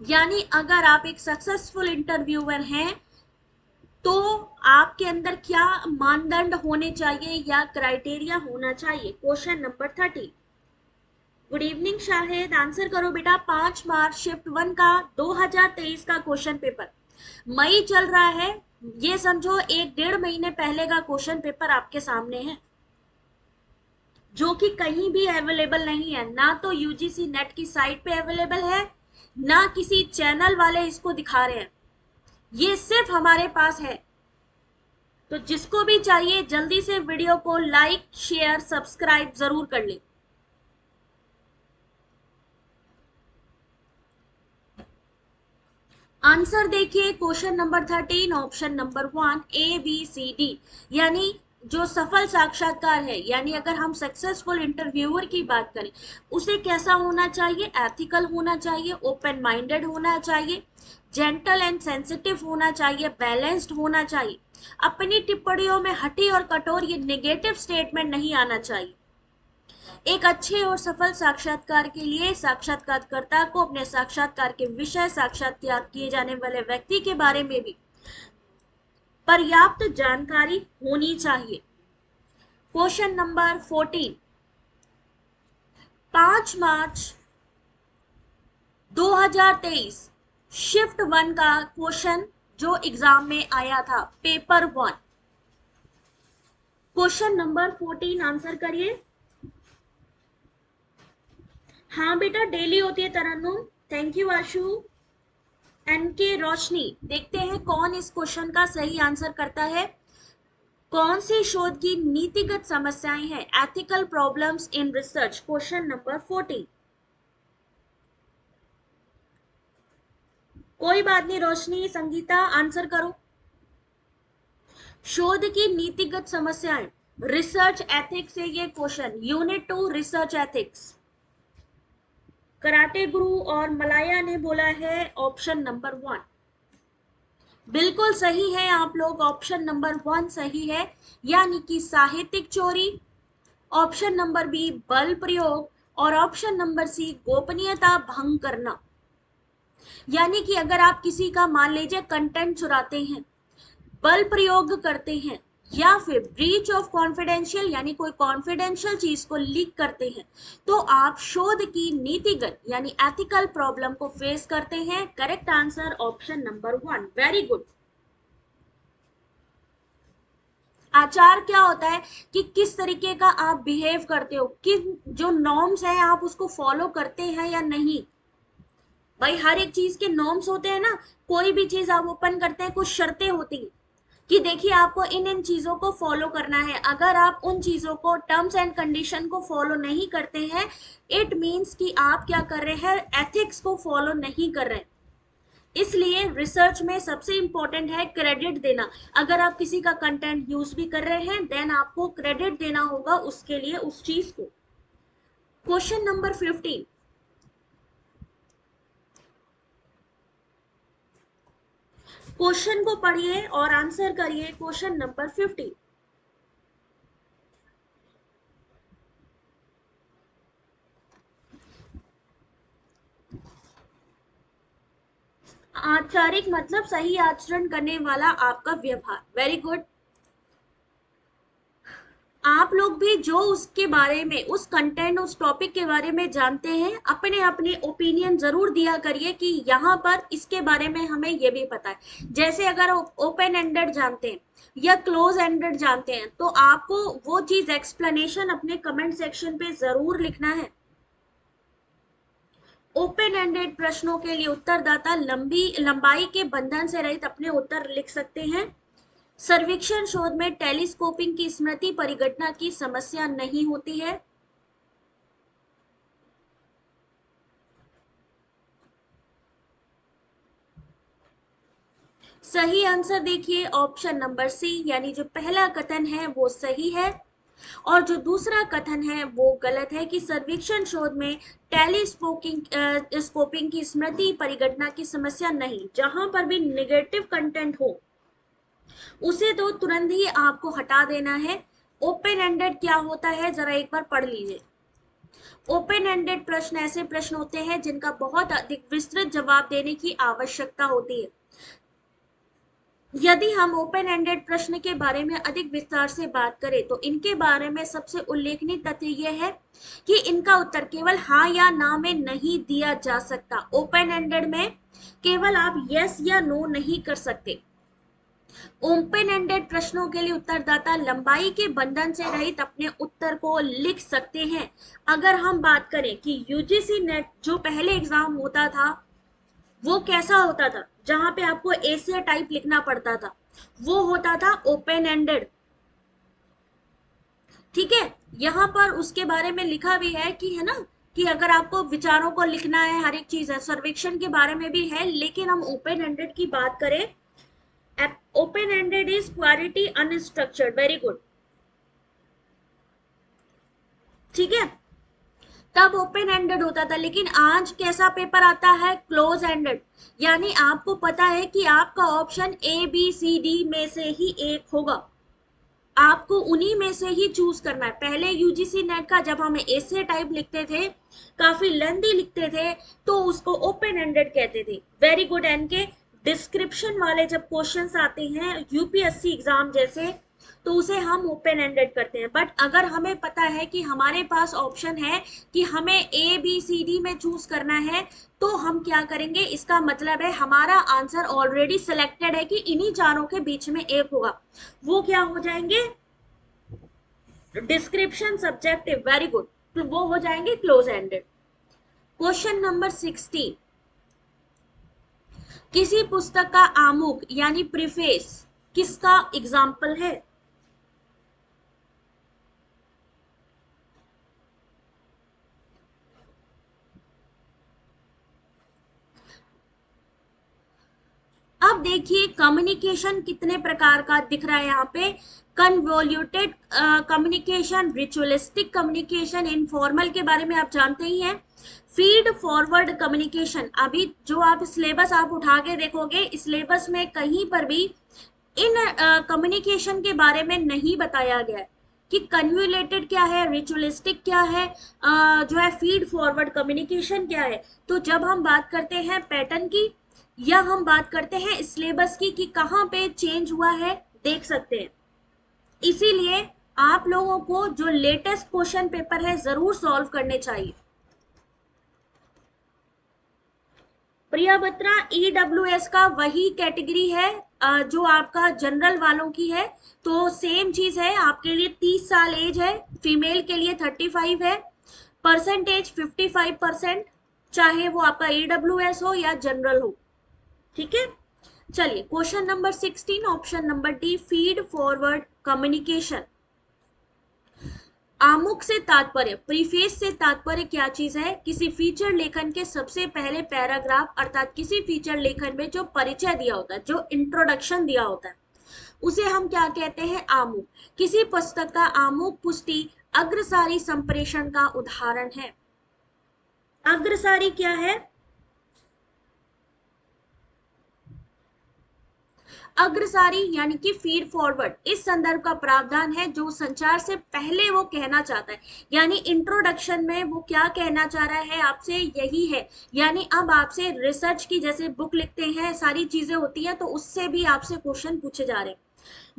[SPEAKER 1] यानी अगर आप एक सक्सेसफुल इंटरव्यूअर हैं तो आपके अंदर क्या मानदंड होने चाहिए या क्राइटेरिया होना चाहिए। Question number 30। Good evening Shahid, answer करो बेटा। 5 मार्च शिफ्ट 1 का 2023 का क्वेश्चन पेपर मई चल रहा है। ये समझो 1-1.5 महीने पहले का क्वेश्चन पेपर आपके सामने है, जो कि कहीं भी अवेलेबल नहीं है। ना तो यूजीसी नेट की साइट पे अवेलेबल है, ना किसी चैनल वाले इसको दिखा रहे हैं। ये सिर्फ हमारे पास है। तो जिसको भी चाहिए जल्दी से वीडियो को लाइक, शेयर, सब्सक्राइब जरूर कर ले। आंसर देखिए question number 13, option number 1 ABCD। यानी जो सफल साक्षात्कार है, यानी अगर हम सक्सेसफुल इंटरव्यूअर की बात करें, उसे कैसा होना चाहिए? एथिकल होना चाहिए, ओपन माइंडेड होना चाहिए, जेंटल एंड सेंसिटिव होना चाहिए, बैलेंस्ड होना चाहिए। अपनी टिप्पणियों में हठी और कठोर ये नेगेटिव स्टेटमेंट नहीं आना चाहिए। एक अच्छे और सफल साक्षात्कार के लिए साक्षात्कारकर्ता को अपने साक्षात्कार के विषय, साक्षात्कार किए जाने वाले व्यक्ति के बारे में भी पर्याप्त जानकारी होनी चाहिए। Question number 14। 5 मार्च 2023 शिफ्ट 1 का क्वेश्चन जो एग्जाम में आया था, पेपर 1। क्वेश्चन नंबर 14 आंसर करिए। हाँ बेटा, डेली होती है Tarannum. Thank you Ashu. NK Roshni, देखते हैं कौन इस क्वेश्चन का सही आंसर करता है। कौन सी शोध की नीतिगत समस्याएं हैं? Ethical problems in research. Question number 14। कोई बात नहीं रोशनी, संगीता आंसर करो। शोध की नीतिगत समस्याएं, रिसर्च एथिक्स है ये question, unit 2 research ethics. Karate गुरु और मलाया ने बोला है ऑप्शन नंबर 1। बिल्कुल सही है आप लोग, ऑप्शन नंबर 1 सही है, यानी कि साहित्यिक चोरी। ऑप्शन नंबर बी बल प्रयोग और ऑप्शन नंबर सी गोपनीयता भंग करना। यानी कि अगर आप किसी का मान लीजिए कंटेंट चुराते हैं, बल प्रयोग करते हैं, या फिर ब्रीच ऑफ कॉन्फिडेंशियल यानी कोई कॉन्फिडेंशियल चीज को लीक करते हैं, तो आप शोध की नीतिगत यानी एथिकल प्रॉब्लम को फेस करते हैं। Correct answer option number 1। Very good. आचार क्या होता है कि किस तरीके का आप बिहेव करते हो, किस जो नॉर्म्स है आप उसको फॉलो करते हैं या नहीं। भाई हर एक चीज के नॉर्म्स होते हैं ना, कोई भी चीज आप ओपन करते हैं कुछ शर्तें होती हैं, कि देखिए आपको इन इन चीजों को फॉलो करना है। अगर आप उन चीजों को, टर्म्स एंड कंडीशन को फॉलो नहीं करते हैं, इट मीन्स कि आप क्या कर रहे हैं, एथिक्स को फॉलो नहीं कर रहे। इसलिए रिसर्च में सबसे इंपॉर्टेंट है क्रेडिट देना। अगर आप किसी का कंटेंट यूज भी कर रहे हैं, देन आपको क्रेडिट देना होगा उसके लिए, उस चीज को। क्वेश्चन नंबर 15, क्वेश्चन को पढ़िए और आंसर करिए। क्वेश्चन नंबर 15, आचारिक मतलब सही आचरण करने वाला आपका व्यवहार। Very good. आप लोग भी जो उसके बारे में, उस कंटेंट, उस टॉपिक के बारे में जानते हैं, अपने अपने ओपिनियन जरूर दिया करिए कि यहाँ पर इसके बारे में हमें ये भी पता है। जैसे अगर ओपन एंडेड जानते हैं या क्लोज एंडेड जानते हैं, तो आपको वो चीज एक्सप्लेनेशन अपने कमेंट सेक्शन पे जरूर लिखना है। ओपन एंडेड प्रश्नों के लिए उत्तरदाता लंबाई के बंधन से रहित अपने उत्तर लिख सकते हैं। सर्वेक्षण शोध में टेलीस्कोपिंग की स्मृति परिघटना की समस्या नहीं होती है। सही आंसर देखिए ऑप्शन नंबर सी, यानी जो पहला कथन है वो सही है और जो दूसरा कथन है वो गलत है कि सर्वेक्षण शोध में टेलीस्कोपिंग स्कोपिंग की स्मृति परिघटना की समस्या नहीं। जहां पर भी निगेटिव कंटेंट हो उसे तो तुरंत ही आपको हटा देना है। ओपन एंडेड क्या होता है जरा एक बार पढ़ लीजिए। ओपन एंडेड प्रश्न ऐसे प्रश्न होते हैं जिनका बहुत अधिक विस्तृत जवाब देने की आवश्यकता होती है। यदि हम ओपन एंडेड प्रश्न के बारे में अधिक विस्तार से बात करें तो इनके बारे में सबसे उल्लेखनीय तथ्य यह है कि इनका उत्तर केवल हाँ या ना में नहीं दिया जा सकता। ओपन एंडेड में केवल आप यस या नो नहीं कर सकते। ओपन एंडेड प्रश्नों के लिए उत्तरदाता लंबाई के बंधन से रहित अपने उत्तर को लिख सकते हैं। अगर हम बात करें कि यूजीसी नेट जो पहले एग्जाम होता था वो कैसा होता था, जहां पे आपको एशिया टाइप लिखना पड़ता था, वो होता था ओपन एंडेड। ठीक है, यहां पर उसके बारे में लिखा भी है कि, है ना, कि अगर आपको विचारों को लिखना है, हर एक चीज है, सर्वेक्षण के बारे में भी है, लेकिन हम ओपन एंडेड की बात करें, open ended is quality unstructured. Very good. ठीक है, तब ओपन एंडेड होता था, लेकिन आज कैसा पेपर आता है, क्लोज एंडेड। यानी आपको पता है कि आपका option A B C D में से ही एक होगा, आपको उन्हीं में से ही चूज करना है। पहले यूजीसी नेट का जब हम ऐसे टाइप लिखते थे, काफी लेंथी लिखते थे, तो उसको ओपन एंडेड कहते थे। Very good. एंड के डिस्क्रिप्शन वाले जब क्वेश्चंस आते हैं यूपीएससी एग्जाम जैसे, तो उसे हम ओपन एंडेड करते हैं। बट अगर हमें पता है कि हमारे पास ऑप्शन है कि हमें ए बी सी डी में चूज करना है, तो हम क्या करेंगे, इसका मतलब है हमारा आंसर ऑलरेडी सिलेक्टेड है कि इन्हीं चारों के बीच में एक होगा, वो क्या हो जाएंगे, डिस्क्रिप्शन सब्जेक्टिव। वेरी गुड, तो वो हो जाएंगे क्लोज एंडेड। क्वेश्चन नंबर 16, किसी पुस्तक का आमुख यानी प्रीफेस किसका एग्जाम्पल है। अब देखिए कम्युनिकेशन कितने प्रकार का दिख रहा है यहाँ पे। Convoluted communication, ritualistic communication, informal के बारे में आप जानते ही हैं। फीड फॉरवर्ड कम्युनिकेशन, अभी जो आप सिलेबस आप उठा के देखोगे, सिलेबस में कहीं पर भी इन कम्युनिकेशन के बारे में नहीं बताया गया है कि कन्वोलेटेड क्या है, रिचुअलिस्टिक क्या है, जो है फीड फॉरवर्ड कम्युनिकेशन क्या है। तो जब हम बात करते हैं पैटर्न की, या हम बात करते हैं सिलेबस की कि कहाँ पे चेंज हुआ है, देख सकते हैं। इसीलिए आप लोगों को जो लेटेस्ट क्वेश्चन पेपर है जरूर सॉल्व करने चाहिए। प्रिया बत्रा, ईडब्ल्यूएस का वही कैटेगरी है जो आपका जनरल वालों की है, तो सेम चीज है। आपके लिए 30 साल एज है, फीमेल के लिए 35 है, परसेंटेज 55%, चाहे वो आपका ईडब्ल्यूएस हो या जनरल हो। ठीक है, चलिए question number 16, option number D, feed forward communication. आमुख से तात्पर्य, प्रीफेस से तात्पर्य क्या चीज है? किसी फीचर लेखन के सबसे पहले पैराग्राफ, अर्थात किसी फीचर लेखन में जो परिचय दिया होता है, जो इंट्रोडक्शन दिया होता है, उसे हम क्या कहते हैं? आमुख। किसी पुस्तक का आमुख पुष्टि अग्रसारी संप्रेषण का उदाहरण है। अग्रसारी क्या है? अग्रसारी यानी कि फीड फॉरवर्ड इस संदर्भ का प्रावधान है जो संचार से पहले वो कहना चाहता है, यानी इंट्रोडक्शन में वो क्या कहना चाह रहा है आपसे, यही है। यानी अब आपसे रिसर्च की जैसे बुक लिखते हैं, सारी चीजें होती हैं, तो उससे भी आपसे क्वेश्चन पूछे जा रहे हैं।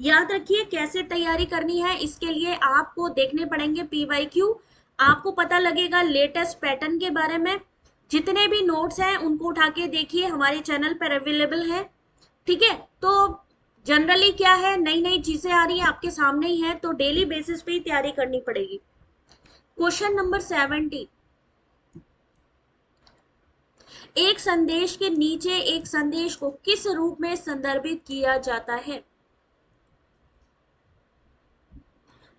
[SPEAKER 1] याद रखिए कैसे तैयारी करनी है, इसके लिए आपको देखने पड़ेंगे पीवाईक्यू। आपको पता लगेगा लेटेस्ट पैटर्न के बारे में। जितने भी नोट्स हैं उनको उठा के देखिए, हमारे चैनल पर अवेलेबल है। ठीक है, तो जनरली क्या है, नई नई चीजें आ रही है आपके सामने ही है, तो डेली बेसिस पे ही तैयारी करनी पड़ेगी। क्वेश्चन नंबर 70, एक संदेश के नीचे एक संदेश को किस रूप में संदर्भित किया जाता है?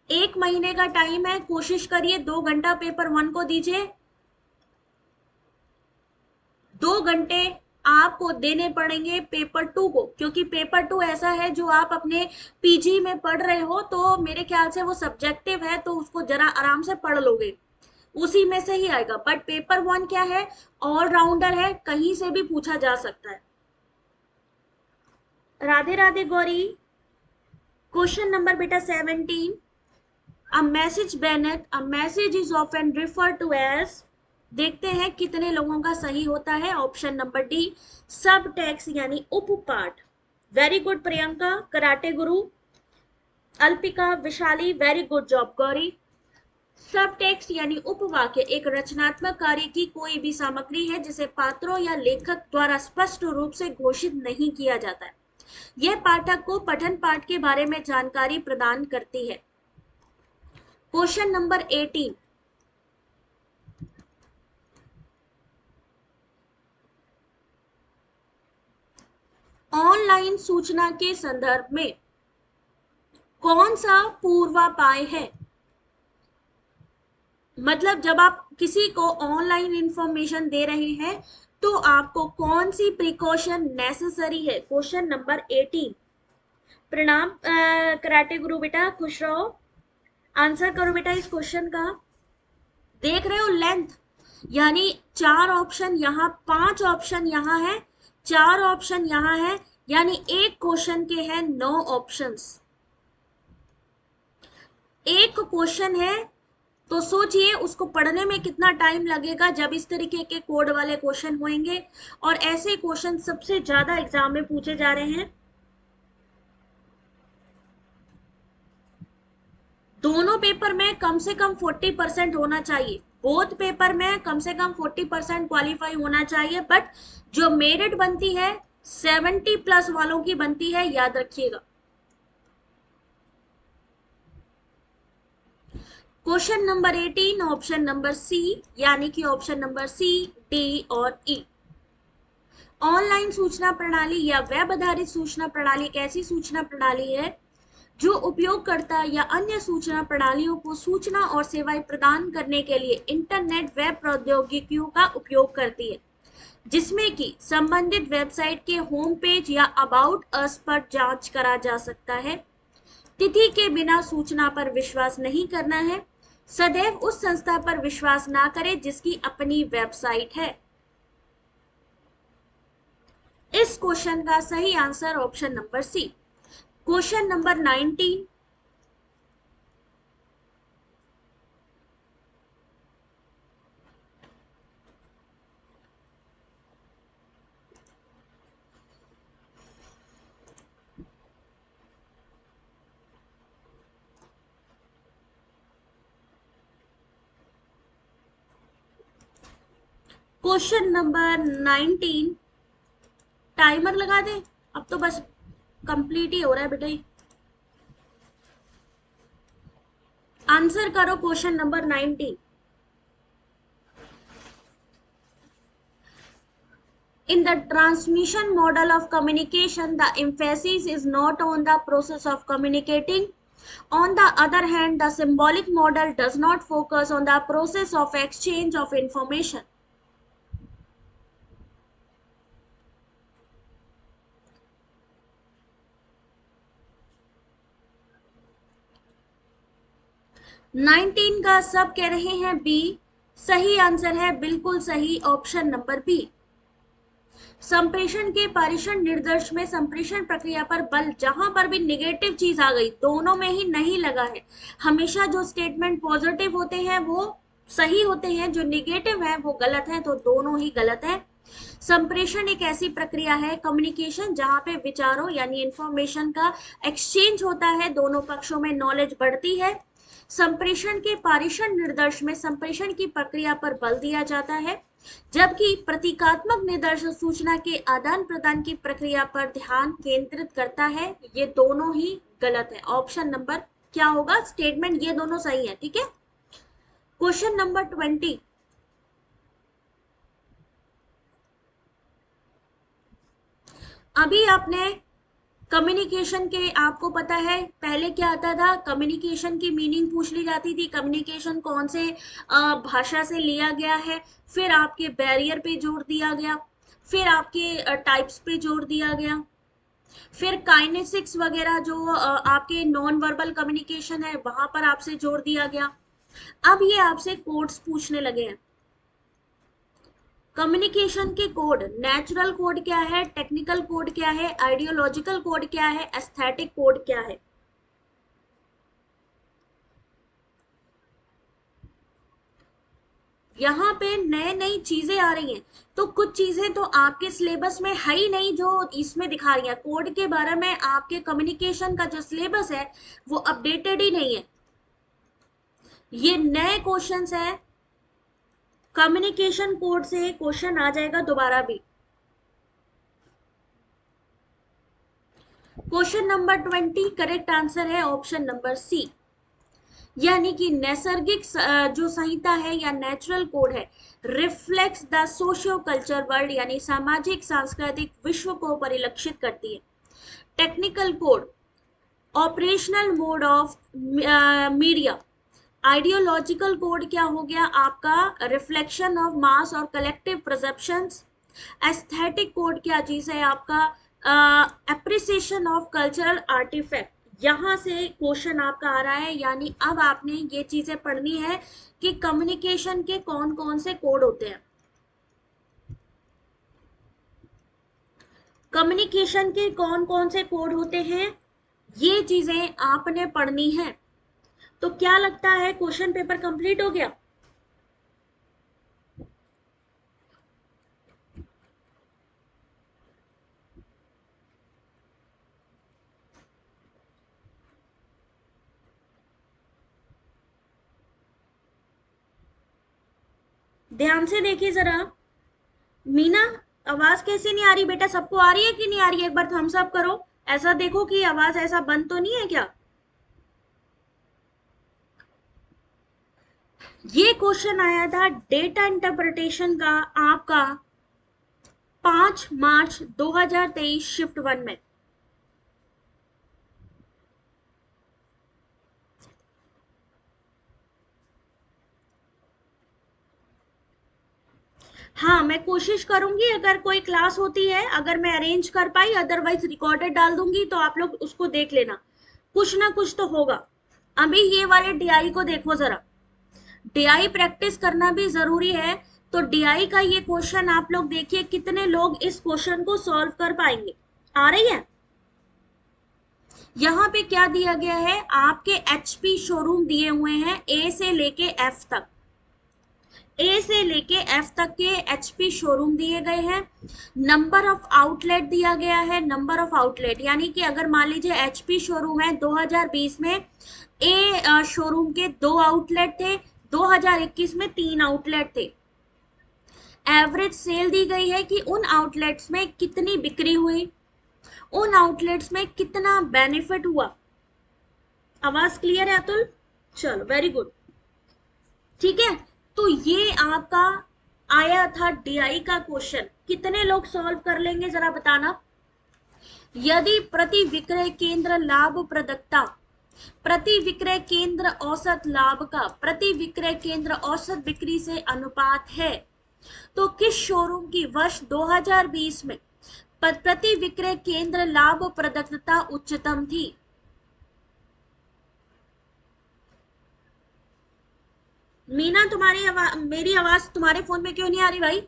[SPEAKER 1] 1 महीने का टाइम है, कोशिश करिए 2 घंटा पेपर 1 को दीजिए। 2 घंटे आपको देने पड़ेंगे पेपर 2 को, क्योंकि पेपर 2 ऐसा है जो आप अपने पीजी में पढ़ रहे हो, तो मेरे ख्याल से वो सब्जेक्टिव है, तो उसको जरा आराम से पढ़ लोगे, उसी में से ही आएगा। बट पेपर 1 क्या है, ऑलराउंडर है, कहीं से भी पूछा जा सकता है। राधे राधे गौरी। क्वेश्चन नंबर बेटा 17, a message banner, a message is often refer to as, देखते हैं कितने लोगों का सही होता है। Option number D, subtext यानी उपपाठ। Very good Priyanka, karate guru. Alpika, Vishali, very good job Gauri. Subtext यानी उपवाक्य एक रचनात्मक कार्य की कोई भी सामग्री है जिसे पात्रों या लेखक द्वारा स्पष्ट रूप से घोषित नहीं किया जाता है। यह पाठक को पठन पाठ के बारे में जानकारी प्रदान करती है। क्वेश्चन नंबर 18, ऑनलाइन सूचना के संदर्भ में कौन सा पूर्वापाय है? मतलब जब आप किसी को ऑनलाइन इंफॉर्मेशन दे रहे हैं तो आपको कौन सी प्रिकॉशन नेसेसरी है? Question number 18। प्रणाम कराटे गुरु बेटा, खुश रहो। आंसर करो बेटा इस क्वेश्चन का। देख रहे हो लेंथ, यानी 4 ऑप्शन यहाँ, 5 ऑप्शन यहाँ है, 4 ऑप्शन यहाँ है, यानी एक क्वेश्चन के हैं 9 ऑप्शंस। एक क्वेश्चन है, तो सोचिए उसको पढ़ने में कितना टाइम लगेगा जब इस तरीके के कोड वाले क्वेश्चन होंगे। और ऐसे क्वेश्चन सबसे ज्यादा एग्जाम में पूछे जा रहे हैं। दोनों पेपर में कम से कम 40% होना चाहिए, बोथ पेपर में कम से कम 40% क्वालिफाई होना चाहिए। बट जो मेरिट बनती है 70+ वालों की बनती है, याद रखिएगा। Question number 18, option number C, यानी कि ऑप्शन नंबर सी, डी और ई। ऑनलाइन सूचना प्रणाली या वेब आधारित सूचना प्रणाली एक ऐसी सूचना प्रणाली है जो उपयोगकर्ता या अन्य सूचना प्रणालियों को सूचना और सेवाएं प्रदान करने के लिए इंटरनेट वेब प्रौद्योगिकियों का उपयोग करती है, जिसमें कि संबंधित वेबसाइट के होम पेज या अबाउट अस पर जांच करा जा सकता है। तिथि के बिना सूचना पर विश्वास नहीं करना है। सदैव उस संस्था पर विश्वास ना करें जिसकी अपनी वेबसाइट है। इस क्वेश्चन का सही answer option number C. Question number 19, question number 19, timer लगा दे, अब तो बस कंप्लीट ही हो रहा है बेटा। आंसर करो question number 19। In the transmission model of communication, the emphasis is not on the process of communicating. On the other hand, the symbolic model does not focus on the process of exchange of information. Nineteen का सब कह रहे हैं B, सही answer है बिल्कुल सही option number B. संप्रेषण के पारेषण निर्देश में संप्रेषण प्रक्रिया पर बल, जहां पर भी निगेटिव चीज आ गई दोनों में ही नहीं लगा है। हमेशा जो स्टेटमेंट पॉजिटिव होते हैं वो सही होते हैं, जो निगेटिव है वो गलत है, तो दोनों ही गलत है। संप्रेषण एक ऐसी प्रक्रिया है कम्युनिकेशन जहां पे विचारों यानी इंफॉर्मेशन का एक्सचेंज होता है, दोनों पक्षों में नॉलेज बढ़ती है। संप्रेषण के पारेषण निर्देश में संप्रेषण की प्रक्रिया पर बल दिया जाता है, जबकि प्रतीकात्मक निर्देश सूचना के आदान प्रदान की प्रक्रिया पर ध्यान केंद्रित करता है। ये दोनों ही गलत है। ऑप्शन नंबर क्या होगा स्टेटमेंट, ये दोनों सही है। ठीक है, क्वेश्चन नंबर 20। अभी आपने कम्युनिकेशन के, आपको पता है पहले क्या आता था, कम्युनिकेशन की मीनिंग पूछ ली जाती थी, कम्युनिकेशन कौन से भाषा से लिया गया है, फिर आपके बैरियर पे जोर दिया गया, फिर आपके टाइप्स पे जोर दिया गया, फिर काइनेसिक्स वगैरह जो आपके नॉन वर्बल कम्युनिकेशन है वहां पर आपसे जोर दिया गया। अब ये आपसे कोड्स पूछने लगे हैं। कम्युनिकेशन के कोड, नेचुरल कोड क्या है, टेक्निकल कोड क्या है, आइडियोलॉजिकल कोड क्या है, एस्थेटिक कोड क्या है। यहाँ पे नए नई चीजें आ रही हैं, तो कुछ चीजें तो आपके सिलेबस में है ही नहीं जो इसमें दिखा रही है। कोड के बारे में आपके कम्युनिकेशन का जो सिलेबस है वो अपडेटेड ही नहीं है, ये नए क्वेश्चंस है। कम्युनिकेशन कोड से क्वेश्चन आ जाएगा दोबारा भी। क्वेश्चन नंबर 20 करेक्ट आंसर है ऑप्शन नंबर सी, यानी कि नैसर्गिक जो संहिता है या नेचुरल कोड है, reflects the socio culture world, यानी सामाजिक सांस्कृतिक विश्व को परिलक्षित करती है। Technical code, operational mode of media. Ideological code क्या हो गया आपका, रिफ्लेक्शन ऑफ मास और कलेक्टिव परसेप्शंस। एस्थेटिक कोड क्या चीज है आपका, एप्रिसिएशन ऑफ कल्चरल आर्टिफैक्ट। यहां से क्वेश्चन आपका आ रहा है, यानी अब आपने ये चीजें पढ़नी है कि कम्युनिकेशन के कौन कौन से कोड होते हैं। कम्युनिकेशन के कौन कौन से कोड होते हैं ये चीजें आपने पढ़नी है। तो क्या लगता है क्वेश्चन पेपर कंप्लीट हो गया? ध्यान से देखिए जरा। मीना, आवाज कैसे नहीं आ रही बेटा? सबको आ रही है कि नहीं आ रही है? एक बार थम्स अप करो, ऐसा देखो कि आवाज ऐसा बंद तो नहीं है क्या। ये क्वेश्चन आया था डेटा इंटरप्रिटेशन का आपका 5 मार्च 2023 शिफ्ट 1 में। हाँ, मैं कोशिश करूंगी अगर कोई क्लास होती है, अगर मैं अरेंज कर पाई, अदरवाइज रिकॉर्डेड डाल दूंगी तो आप लोग उसको देख लेना, कुछ ना कुछ तो होगा। अभी ये वाले डीआई को देखो जरा, डीआई प्रैक्टिस करना भी जरूरी है। तो डीआई का ये क्वेश्चन आप लोग देखिए, कितने लोग इस क्वेश्चन को सॉल्व कर पाएंगे। आ रही है? यहाँ पे क्या दिया गया है, आपके एचपी शोरूम दिए हुए हैं ए से लेके एफ तक, ए से लेके एफ तक के एचपी शोरूम दिए गए हैं। नंबर ऑफ आउटलेट दिया गया है, नंबर ऑफ आउटलेट यानी कि अगर मान लीजिए एचपी शोरूम है 2020 में ए शोरूम के 2 आउटलेट थे, 2021 में 3 आउटलेट थे। एवरेज सेल दी गई है कि उन आउटलेट्स में कितनी बिक्री हुई, उन आउटलेट्स में कितना बेनिफिट हुआ। आवाज क्लियर है अतुल? चलो वेरी गुड। ठीक है, तो ये आपका आया था डीआई का क्वेश्चन, कितने लोग सॉल्व कर लेंगे जरा बताना। यदि प्रति विक्रय केंद्र लाभप्रदता, प्रति विक्रय केंद्र औसत लाभ का प्रति विक्रय केंद्र औसत बिक्री से अनुपात है, तो किस शोरूम की वर्ष 2020 में प्रति विक्रय केंद्र लाभप्रदता उच्चतम थी? मीना, मेरी आवाज तुम्हारे फोन में क्यों नहीं आ रही भाई?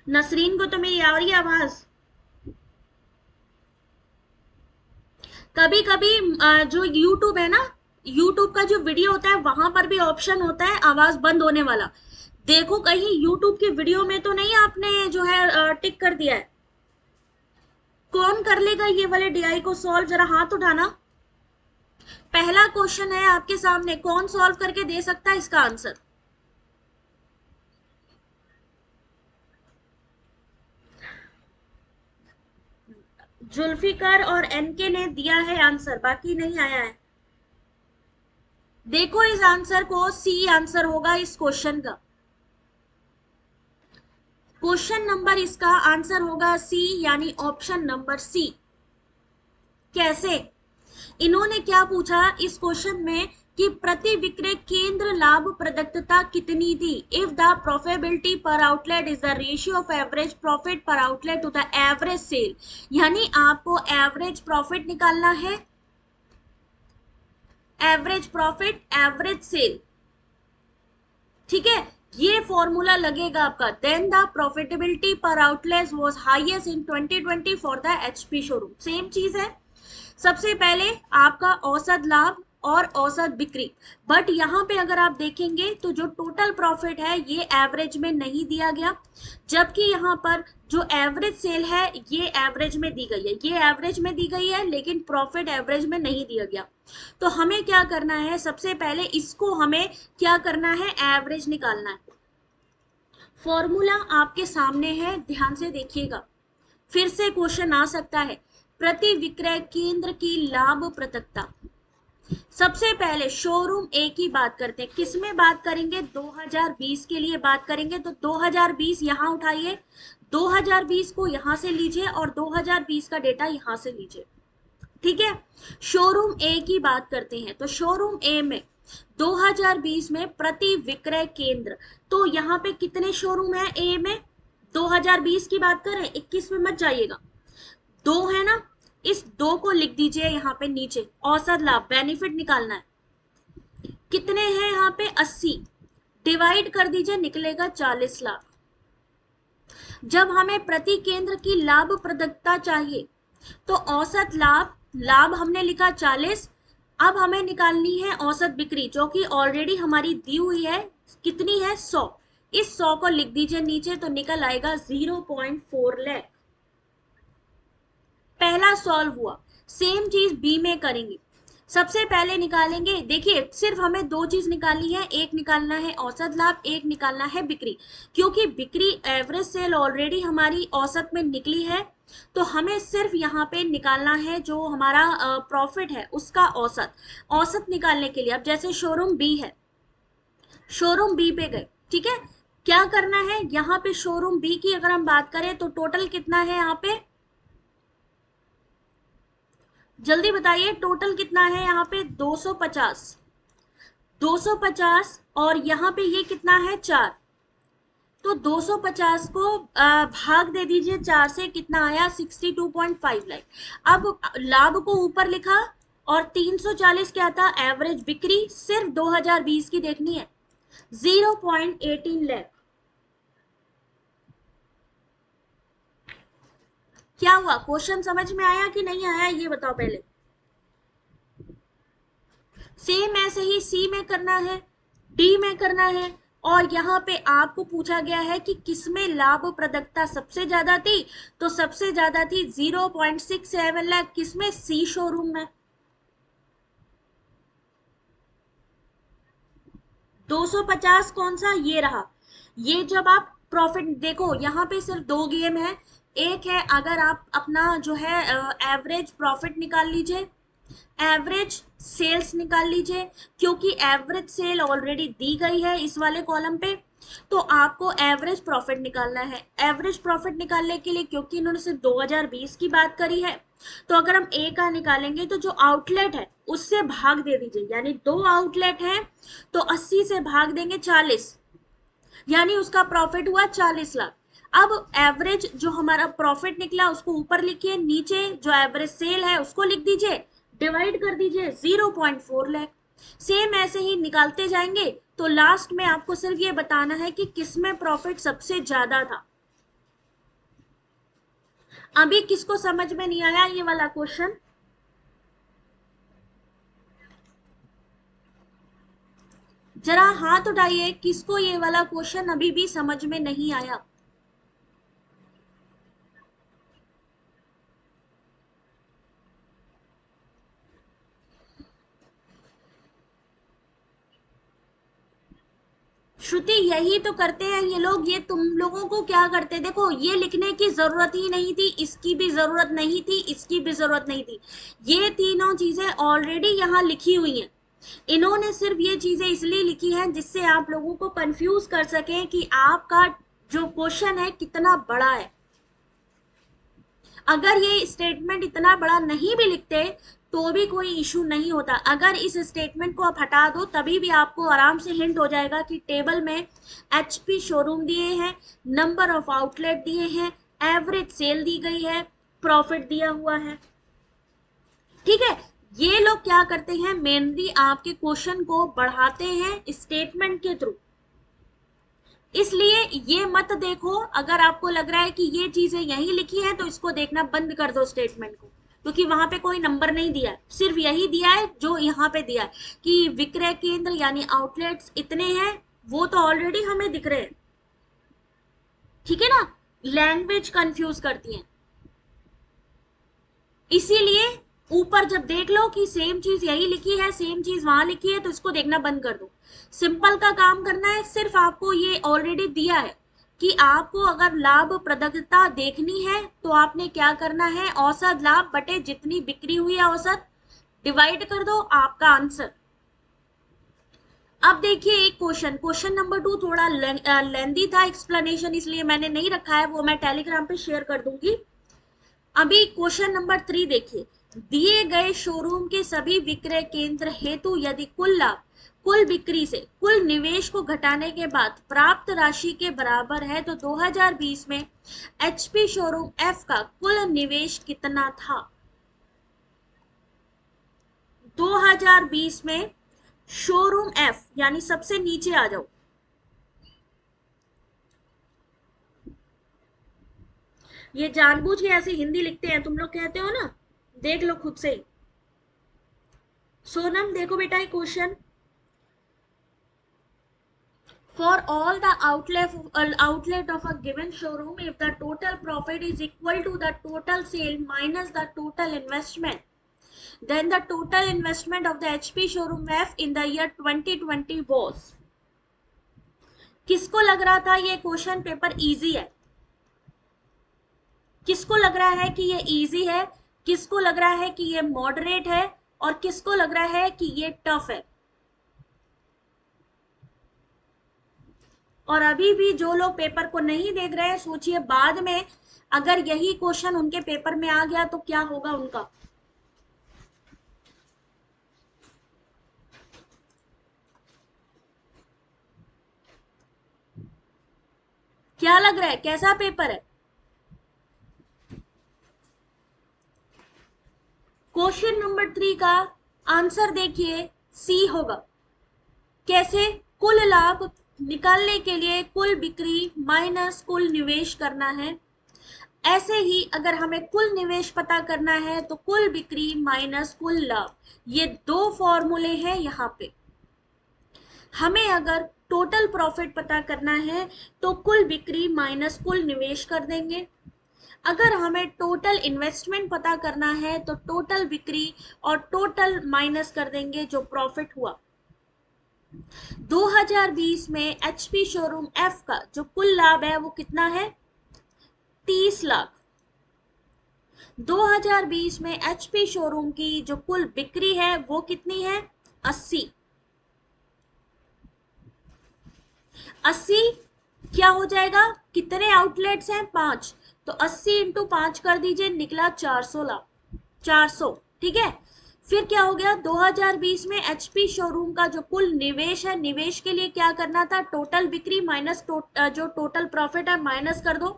[SPEAKER 1] नसरीन को तो मेरी आ रही है आवाज। कभी कभी जो यूट्यूब है ना, यूट्यूब का जो वीडियो होता है वहां पर भी ऑप्शन होता है आवाज बंद होने वाला। देखो कहीं यूट्यूब की वीडियो में तो नहीं आपने जो है टिक कर दिया है। कौन कर लेगा ये वाले डीआई को सॉल्व, जरा हाथ उठाना। पहला क्वेश्चन है आपके सामने, कौन सॉल्व करके दे सकता है इसका आंसर? जुल्फिकार और एनके ने दिया है आंसर, बाकी नहीं आया है। देखो इस आंसर को, सी आंसर होगा इस क्वेश्चन का। क्वेश्चन नंबर इसका आंसर होगा सी, यानी ऑप्शन नंबर सी। कैसे? इन्होंने क्या पूछा इस क्वेश्चन में कि प्रति विक्रय केंद्र लाभप्रदता कितनी थी। If the profitability per outlet is the ratio of average profit per outlet to the average sale, यानी आपको एवरेज प्रॉफिट निकालना है, एवरेज प्रॉफिट एवरेज सेल, ठीक है। ये फॉर्मूला लगेगा आपका। Then the profitability per outlet was highest in 2020 for the HP showroom. Same चीज है, सबसे पहले आपका औसत लाभ और औसत बिक्री, बट यहाँ पे अगर आप देखेंगे तो जो टोटल प्रॉफिट है ये एवरेज में नहीं दिया गया, जबकि यहाँ पर जो एवरेज सेल है ये एवरेज में दी गई है, ये एवरेज में दी गई है लेकिन प्रॉफिट एवरेज में नहीं दिया गया। तो हमें क्या करना है, सबसे पहले इसको हमें क्या करना है, एवरेज निकालना है। फॉर्मूला आपके सामने है, ध्यान से देखिएगा, फिर से क्वेश्चन आ सकता है। प्रति विक्रय केंद्र की लाभप्रदता, सबसे पहले शोरूम ए की बात करते हैं। किसमें बात करेंगे, 2020 के लिए बात करेंगे, तो 2020 यहां उठाइए, 2020 को यहां से लीजिए और 2020 का डेटा यहां से लीजिए, ठीक है। शोरूम ए की बात करते हैं, तो शोरूम ए में 2020 में प्रति विक्रय केंद्र, तो यहाँ पे कितने शोरूम है ए में, 2020 की बात करें, 21 में मत जाइएगा, दो है ना, इस दो को लिख दीजिए यहाँ पे नीचे। औसत लाभ बेनिफिट निकालना है, कितने हैं यहाँ पे, 80, डिवाइड कर दीजिए, निकलेगा 40 लाख। जब हमें प्रति केंद्र की लाभप्रदता चाहिए तो औसत लाभ, लाभ हमने लिखा 40, अब हमें निकालनी है औसत बिक्री जो कि ऑलरेडी हमारी दी हुई है, कितनी है, 100। इस 100 को लिख दीजिए नीचे, तो निकल आएगा 0.4 लाख। पहला सॉल्व हुआ। सेम चीज बी में करेंगे, सबसे पहले निकालेंगे, देखिए सिर्फ हमें दो चीज निकालनी है, एक निकालना है औसत लाभ, एक निकालना है बिक्री, क्योंकि बिक्री एवरेज सेल ऑलरेडी हमारी औसत में निकली है, तो हमें सिर्फ यहाँ पे निकालना है जो हमारा प्रॉफिट है उसका औसत। औसत निकालने के लिए अब जैसे शोरूम बी है, शोरूम बी पे गए, ठीक है, क्या करना है यहाँ पे, शोरूम बी की अगर हम बात करें तो टोटल कितना है यहाँ पे, जल्दी बताइए टोटल कितना है यहाँ पे, 250, 250, और यहाँ पे ये कितना है, 4, तो 250 को भाग दे दीजिए 4 से, कितना आया, 62.5 लाख। अब लाभ को ऊपर लिखा और 340 क्या था, एवरेज बिक्री सिर्फ 2020 की देखनी है, 0.18 लाख। क्या हुआ, क्वेश्चन समझ में आया कि नहीं आया, ये बताओ पहले। सेम ऐसे ही सी में करना है, डी में करना है, और यहाँ पे आपको पूछा गया है कि किसमें लाभप्रदता सबसे ज्यादा थी, तो सबसे ज्यादा थी 0.67 लाख, किसमें, सी शोरूम में। 250 कौन सा, ये रहा। ये जब आप प्रॉफिट देखो, यहाँ पे सिर्फ दो गेम है, एक है अगर आप अपना जो है एवरेज प्रॉफिट निकाल लीजिए, एवरेज सेल्स निकाल लीजिए, क्योंकि एवरेज सेल ऑलरेडी दी गई है इस वाले कॉलम पे, तो आपको एवरेज प्रॉफिट निकालना है। एवरेज प्रॉफिट निकालने के लिए, क्योंकि इन्होंने सिर्फ 2020 की बात करी है, तो अगर हम ए का निकालेंगे तो जो आउटलेट है उससे भाग दे दीजिए, यानी 2 आउटलेट है तो 80 से भाग देंगे 40, यानी उसका प्रॉफिट हुआ 40 लाख। अब एवरेज जो हमारा प्रॉफिट निकला उसको ऊपर लिखिए, नीचे जो एवरेज सेल है उसको लिख दीजिए, डिवाइड कर दीजिए 0.4 लाख। सेम ऐसे ही निकालते जाएंगे, तो लास्ट में आपको सिर्फ ये बताना है कि किसमें प्रॉफिट सबसे ज्यादा था। अभी किसको समझ में नहीं आया ये वाला क्वेश्चन? जरा हाथ उठाइए, किसको ये वाला क्वेश्चन अभी भी समझ में नहीं आया? श्रुति, यही तो करते हैं ये लोग। ये तुम लोगों को क्या करते, देखो ये लिखने की जरूरत ही नहीं थी, इसकी भी जरूरत नहीं थी, इसकी भी जरूरत नहीं थी। ये तीनों चीजें ऑलरेडी यहाँ लिखी हुई हैं। इन्होंने सिर्फ ये चीजें इसलिए लिखी हैं जिससे आप लोगों को कंफ्यूज कर सकें कि आपका जो क्वेश्चन है कितना बड़ा है। अगर ये स्टेटमेंट इतना बड़ा नहीं भी लिखते तो भी कोई इशू नहीं होता। अगर इस स्टेटमेंट को आप हटा दो तभी भी आपको आराम से हिंट हो जाएगा कि टेबल में एचपी शोरूम दिए हैं, नंबर ऑफ आउटलेट दिए हैं, एवरेज सेल दी गई है, प्रॉफिट दिया हुआ है। ठीक है, ये लोग क्या करते हैं, मेनली आपके क्वेश्चन को बढ़ाते हैं स्टेटमेंट के थ्रू। इसलिए ये मत देखो, अगर आपको लग रहा है कि ये चीजें यही लिखी है तो इसको देखना बंद कर दो स्टेटमेंट को, क्योंकि वहां पे कोई नंबर नहीं दिया है, सिर्फ यही दिया है जो यहाँ पे दिया है कि विक्रय केंद्र यानी आउटलेट्स इतने हैं, वो तो ऑलरेडी हमें दिख रहे हैं। ठीक है ना, लैंग्वेज कंफ्यूज करती है। इसीलिए ऊपर जब देख लो कि सेम चीज यही लिखी है, सेम चीज वहां लिखी है, तो इसको देखना बंद कर दो। सिंपल का काम करना है, सिर्फ आपको ये ऑलरेडी दिया है कि आपको अगर लाभप्रदता देखनी है तो आपने क्या करना है, औसत लाभ बटे जितनी बिक्री हुई है औसत, डिवाइड कर दो, आपका आंसर। अब देखिए एक क्वेश्चन, क्वेश्चन नंबर 2 थोड़ा लेंदी था एक्सप्लेनेशन, इसलिए मैंने नहीं रखा है, वो मैं टेलीग्राम पे शेयर कर दूंगी। अभी क्वेश्चन नंबर 3 देखिए, दिए गए शोरूम के सभी विक्रय केंद्र हेतु यदि कुल लाभ कुल बिक्री से कुल निवेश को घटाने के बाद प्राप्त राशि के बराबर है तो 2020 में एचपी शोरूम एफ का कुल निवेश कितना था? 2020 में शोरूम एफ, यानी सबसे नीचे आ जाओ, ये जानबूझ के ऐसे हिंदी लिखते हैं, तुम लोग कहते हो ना, देख लो खुद से ही। सोनम देखो बेटा ये question, for all the outlet of a given showroom, if the total profit is equal to the total sale minus the total investment, then the total investment of the HP showroom F in the year 2020 was। किसको लग रहा था ये question paper easy है? किसको लग रहा है कि ये इजी है? किसको लग रहा है कि ये मॉडरेट है? और किसको लग रहा है कि ये टफ है? और अभी भी जो लोग पेपर को नहीं देख रहे हैं, सोचिए बाद में अगर यही क्वेश्चन उनके पेपर में आ गया तो क्या होगा उनका। क्या लग रहा है, कैसा पेपर है? क्वेश्चन नंबर 3 का आंसर देखिए, सी होगा। कैसे? कुल लाभ निकालने के लिए कुल बिक्री माइनस कुल निवेश करना है। ऐसे ही अगर हमें कुल निवेश पता करना है तो कुल बिक्री माइनस कुल लाभ, ये दो फॉर्मूले हैं यहाँ पे। हमें अगर टोटल प्रॉफिट पता करना है तो कुल बिक्री माइनस कुल निवेश कर देंगे। अगर हमें टोटल इन्वेस्टमेंट पता करना है तो टोटल बिक्री और टोटल माइनस कर देंगे जो प्रॉफिट हुआ। 2020 में एचपी शोरूम एफ का जो कुल लाभ है वो कितना है? 30 लाख। 2020 में एचपी शोरूम की जो कुल बिक्री है वो कितनी है? 80। 80 क्या हो जाएगा, कितने आउटलेट्स हैं, 5, तो 80 इंटू 5 कर दीजिए, निकला 400 लाख, 400। ठीक है, फिर क्या हो गया, 2020 में एचपी शोरूम का जो कुल निवेश है, निवेश के लिए क्या करना था, टोटल बिक्री माइनस जो टोटल प्रॉफिट है माइनस कर दो।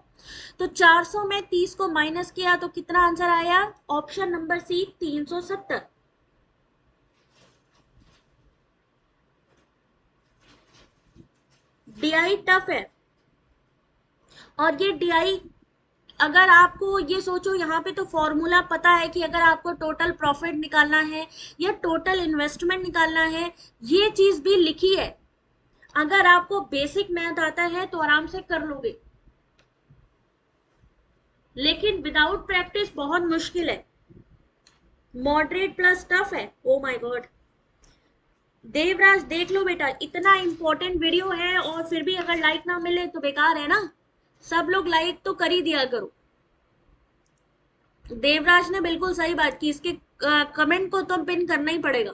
[SPEAKER 1] तो 400 में 30 को माइनस किया तो कितना आंसर आया, option number C 370। DI tough है, और ये डीआई अगर आपको ये सोचो, यहाँ पे तो फॉर्मूला पता है कि अगर आपको टोटल प्रॉफिट निकालना है या टोटल इन्वेस्टमेंट निकालना है, ये चीज भी लिखी है। अगर आपको बेसिक मैथ आता है तो आराम से कर लोगे, लेकिन विदाउट प्रैक्टिस बहुत मुश्किल है। मॉडरेट प्लस टफ है, ओ माय गॉड। देवराज देख लो बेटा, इतना इंपॉर्टेंट वीडियो है और फिर भी अगर लाइक ना मिले तो बेकार है ना। सब लोग लाइक तो कर ही दिया करो। देवराज ने बिल्कुल सही बात की, इसके कमेंट को तो पिन करना ही पड़ेगा।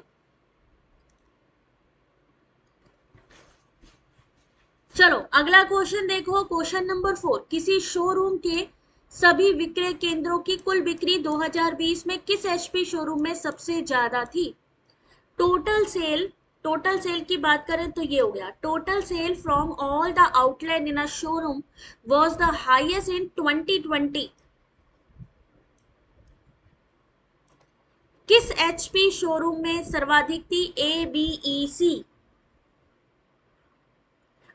[SPEAKER 1] चलो अगला क्वेश्चन देखो, क्वेश्चन नंबर 4, किसी शोरूम के सभी विक्रय केंद्रों की कुल बिक्री 2020 में किस एचपी शोरूम में सबसे ज्यादा थी। टोटल सेल, टोटल सेल की बात करें तो ये हो गया, total sale from all the outlet in a showroom was the highest in 2020। किस एचपी शोरूम में सर्वाधिक थी, ए बी ई सी।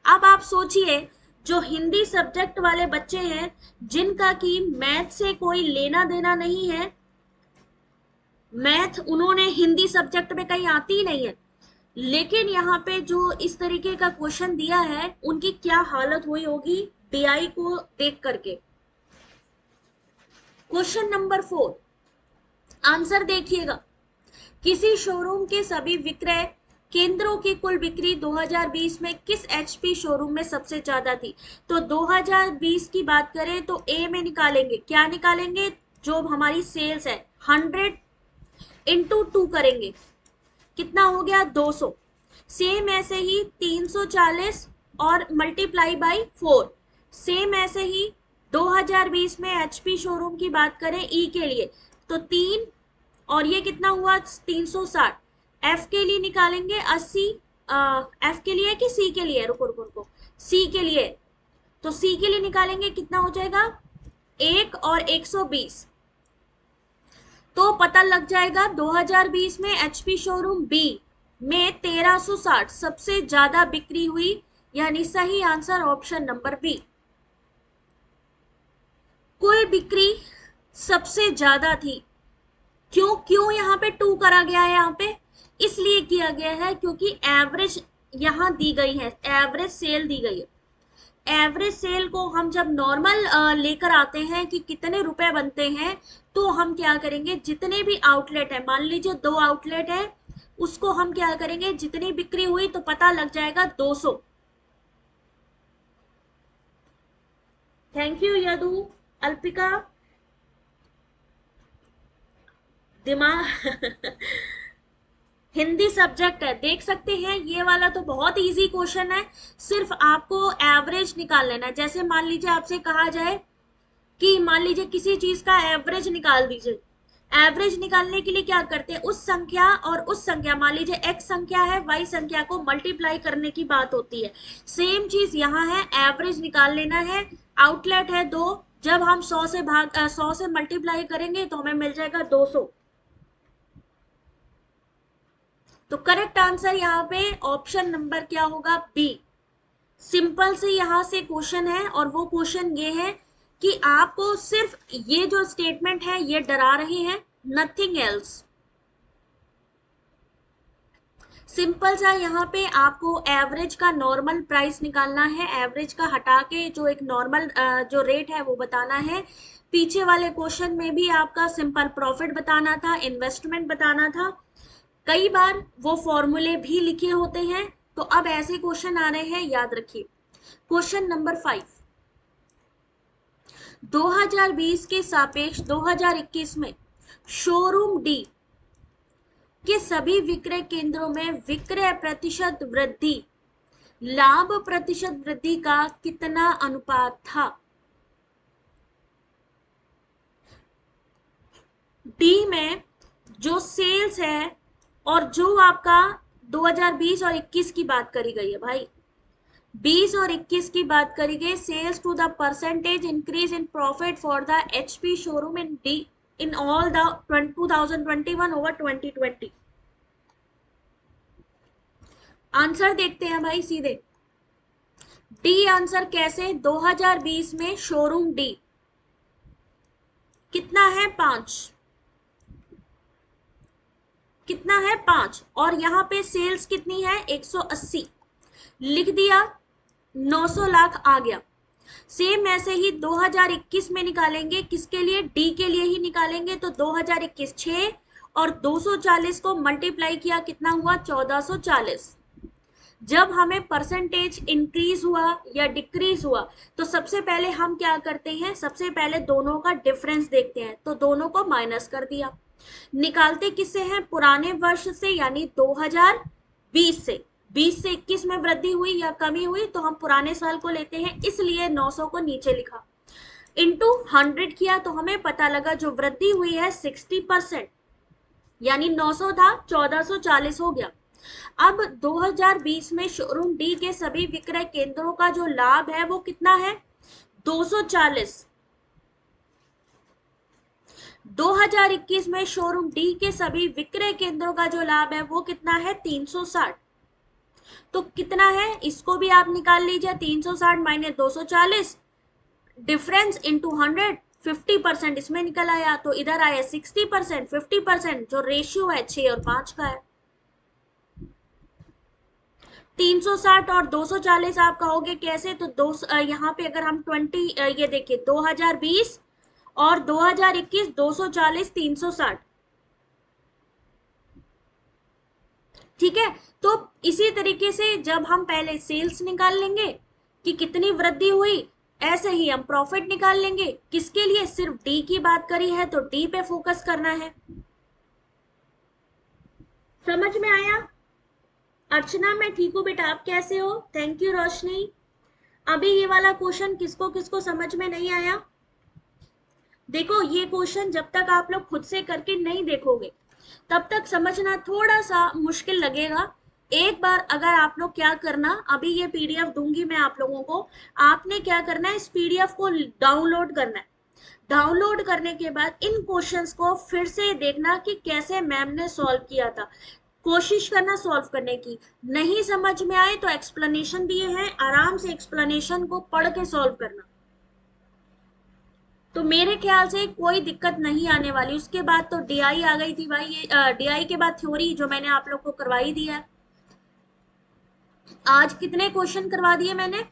[SPEAKER 1] अब आप सोचिए, जो हिंदी सब्जेक्ट वाले बच्चे हैं, जिनका कि मैथ से कोई लेना देना नहीं है, मैथ उन्होंने हिंदी सब्जेक्ट में कहीं आती ही नहीं है, लेकिन यहाँ पे जो इस तरीके का क्वेश्चन दिया है, उनकी क्या हालत हुई होगी डीआई को देख करके। क्वेश्चन नंबर 4, आंसर देखिएगा, किसी शोरूम के सभी विक्रय केंद्रों की कुल बिक्री 2020 में किस एचपी शोरूम में सबसे ज्यादा थी। तो 2020 की बात करें तो ए में निकालेंगे, क्या निकालेंगे, जो हमारी सेल्स है 100 इंटू 2 करेंगे, कितना हो गया 200। सेम ऐसे ही 340 और मल्टीप्लाई बाई 4। सेम ऐसे ही 2020 में एचपी शोरूम की बात करें ई के लिए तो 3, और ये कितना हुआ 360। एफ के लिए निकालेंगे 80, एफ के लिए कि सी के लिए, रुको रुको रुको, सी के लिए, तो सी के लिए निकालेंगे कितना हो जाएगा 1 और 120। तो पता लग जाएगा 2020 में एचपी शोरूम बी में 1360 सबसे ज्यादा बिक्री हुई, यानी सही आंसर ऑप्शन नंबर बी। कुल बिक्री सबसे ज्यादा थी, क्यों क्यों यहाँ पे 2 करा गया है, यहाँ पे इसलिए किया गया है क्योंकि एवरेज यहाँ दी गई है, एवरेज सेल दी गई है। एवरेज सेल को हम जब नॉर्मल लेकर आते हैं कि कितने रुपए बनते हैं, तो हम क्या करेंगे, जितने भी आउटलेट है, मान लीजिए 2 आउटलेट है, उसको हम क्या करेंगे, जितनी बिक्री हुई तो पता लग जाएगा 200। थैंक यू यदु, अल्पिका, दिमाग हिंदी सब्जेक्ट है, देख सकते हैं, ये वाला तो बहुत इजी क्वेश्चन है, सिर्फ आपको एवरेज निकाल लेना है। जैसे मान लीजिए आपसे कहा जाए कि मान लीजिए किसी चीज का एवरेज निकाल दीजिए, एवरेज निकालने के लिए क्या करते हैं, उस संख्या और उस संख्या, मान लीजिए x संख्या है, y संख्या को मल्टीप्लाई करने की बात होती है। सेम चीज यहाँ है, एवरेज निकाल लेना है। आउटलेट है 2, जब हम 100 से मल्टीप्लाई करेंगे तो हमें मिल जाएगा 200। तो करेक्ट आंसर यहाँ पे ऑप्शन नंबर क्या होगा, बी। सिंपल से यहाँ से क्वेश्चन है, और वो क्वेश्चन ये है कि आपको सिर्फ ये जो स्टेटमेंट है ये डरा रहे हैं, नथिंग एल्स। सिंपल सा यहाँ पे आपको एवरेज का नॉर्मल प्राइस निकालना है, एवरेज का हटा के जो एक नॉर्मल जो रेट है वो बताना है। पीछे वाले क्वेश्चन में भी आपका सिंपल प्रॉफिट बताना था, इन्वेस्टमेंट बताना था, कई बार वो फॉर्मूले भी लिखे होते हैं। तो अब ऐसे क्वेश्चन आ रहे हैं, याद रखिए। क्वेश्चन नंबर 5, 2020 के सापेक्ष 2021 में शोरूम डी के सभी विक्रय केंद्रों में विक्रय प्रतिशत वृद्धि लाभ प्रतिशत वृद्धि का कितना अनुपात था? डी में जो सेल्स है और जो आपका 2020 और 21 की बात करी गई है भाई, 20 और 21 की बात करी गई, sales to the percentage increase in profit for the HP showroom in D in all the 2021 over 2020। आंसर देखते हैं भाई सीधे। डी आंसर कैसे? 2020 में शोरूम डी कितना है? 5। कितना है? 5। और यहां पे सेल्स कितनी है? 180। लिख दिया, 900 लाख आ गया। सेम ऐसे ही 2021 में निकालेंगे, किसके लिए? डी के लिए ही निकालेंगे। तो 2021 6 और 240 को मल्टीप्लाई किया, कितना हुआ? 1440। जब हमें परसेंटेज इंक्रीज हुआ या डिक्रीज हुआ तो सबसे पहले हम क्या करते हैं? सबसे पहले दोनों का डिफरेंस देखते हैं, तो दोनों को माइनस कर दिया। निकालते किससे हैं? पुराने वर्ष से, यानी 2020 से। 20 से 21 में वृद्धि हुई या कमी हुई तो हम पुराने साल को लेते हैं, इसलिए 900 को नीचे लिखा। इंटू 100 किया तो हमें पता लगा जो वृद्धि हुई है 60%, यानी 900 था 1440 हो गया। अब 2020 में शोरूम डी के सभी विक्रय केंद्रों का जो लाभ है वो कितना है? 240। 2021 में शोरूम डी के सभी विक्रय केंद्रों का जो लाभ है वो कितना है? 360। तो कितना है? इसको भी आप निकाल लीजिए, 360 माइनस 240, डिफरेंस इंटू 100, 50% इसमें निकल आया, तो इधर आया 60%, 50%, जो रेशियो है 6 और 5 का है। 360 और 240 आप कहोगे कैसे? तो यहाँ पे अगर हम 20 ये देखिए 2020 और 2021, 240 360, ठीक है। तो इसी तरीके से जब हम पहले सेल्स निकाल लेंगे कि कितनी वृद्धि हुई, ऐसे ही हम प्रॉफिट निकाल लेंगे। किसके लिए? सिर्फ डी की बात करी है तो डी पे फोकस करना है। समझ में आया? अर्चना मैं ठीक हूँ बेटा, आप कैसे हो? थैंक यू रोशनी। अभी ये वाला क्वेश्चन किसको किसको समझ में नहीं आया? देखो ये क्वेश्चन जब तक आप लोग खुद से करके नहीं देखोगे तब तक समझना थोड़ा सा मुश्किल लगेगा। एक बार अगर आप लोग क्या करना, अभी ये पीडीएफ दूंगी मैं आप लोगों को, आपने क्या करना है? इस पीडीएफ को डाउनलोड करना है। डाउनलोड करने के बाद इन क्वेश्चंस को फिर से देखना कि कैसे मैम ने सॉल्व किया था। कोशिश करना सॉल्व करने की। नहीं समझ में आए तो एक्सप्लेनेशन दिए हैं, आराम से एक्सप्लेनेशन को पढ़ के सॉल्व करना। तो मेरे ख्याल से कोई दिक्कत नहीं आने वाली। उसके बाद तो डीआई आ गई थी भाई, ये डीआई के बाद थ्योरी जो मैंने आप लोग को करवाई दी है। आज कितने क्वेश्चन करवा दिए मैंने?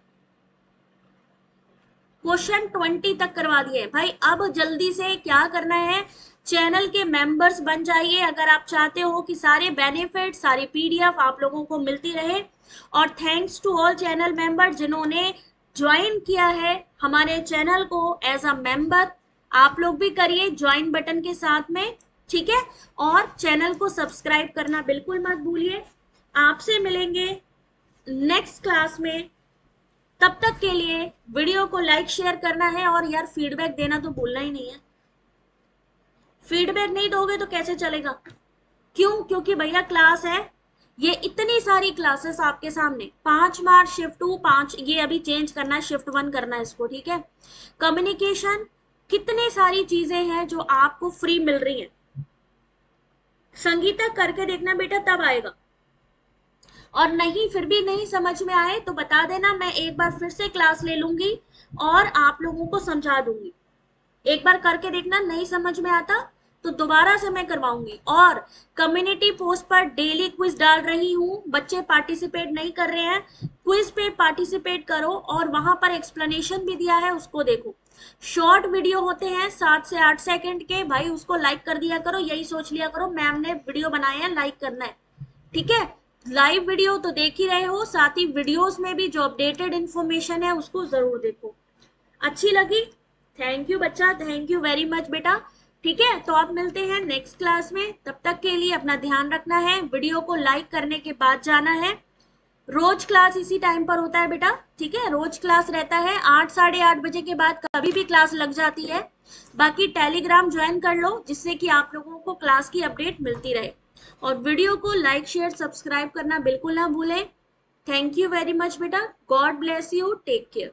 [SPEAKER 1] क्वेश्चन 20 तक करवा दिए भाई। अब जल्दी से क्या करना है? चैनल के मेंबर्स बन जाइए अगर आप चाहते हो कि सारे बेनिफिट, सारी पीडीएफ आप लोगों को मिलती रहे। और thanks to all channel member जिन्होंने ज्वाइन किया है हमारे चैनल को एज अ मेंबर। आप लोग भी करिए ज्वाइन बटन के साथ में, ठीक है। और चैनल को सब्सक्राइब करना बिल्कुल मत भूलिए। आपसे मिलेंगे नेक्स्ट क्लास में, तब तक के लिए वीडियो को लाइक शेयर करना है और यार फीडबैक देना तो भूलना ही नहीं है। फीडबैक नहीं दोगे तो कैसे चलेगा? क्यों? क्योंकि भैया क्लास है, ये इतनी सारी क्लासेस आपके सामने, 5 मार्च शिफ्ट 2 5, ये अभी चेंज करना है, शिफ्ट 1 करना है इसको, ठीक है। कम्युनिकेशन, कितनी सारी चीजें हैं जो आपको फ्री मिल रही हैं। संगीता करके देखना बेटा, तब आएगा। और नहीं फिर भी नहीं समझ में आए तो बता देना, मैं एक बार फिर से क्लास ले लूंगी और आप लोगों को समझा दूंगी। एक बार करके देखना, नहीं समझ में आता तो दोबारा से मैं करवाऊंगी। और कम्युनिटी पोस्ट पर डेली क्विज डाल रही हूँ, बच्चे पार्टिसिपेट नहीं कर रहे हैं, क्विज पे पार्टिसिपेट करो और वहां पर एक्सप्लेनेशन भी दिया है उसको देखो। शॉर्ट वीडियो होते हैं 7 से 8 सेकंड के, भाई उसको लाइक कर दिया करो, यही सोच लिया करो मैम ने वीडियो बनाए हैं लाइक करना है, ठीक है। लाइव वीडियो तो देख ही रहे हो, साथ ही वीडियोस में भी जो अपडेटेड इंफॉर्मेशन है उसको जरूर देखो। अच्छी लगी? थैंक यू बच्चा, थैंक यू वेरी मच बेटा, ठीक है। तो आप मिलते हैं नेक्स्ट क्लास में, तब तक के लिए अपना ध्यान रखना है, वीडियो को लाइक करने के बाद जाना है। रोज क्लास इसी टाइम पर होता है बेटा, ठीक है, रोज क्लास रहता है 8 साढ़े 8 बजे के बाद कभी भी क्लास लग जाती है। बाकी टेलीग्राम ज्वाइन कर लो जिससे कि आप लोगों को क्लास की अपडेट मिलती रहे। और वीडियो को लाइक शेयर सब्सक्राइब करना बिल्कुल ना भूलें। थैंक यू वेरी मच बेटा, God bless you, take care.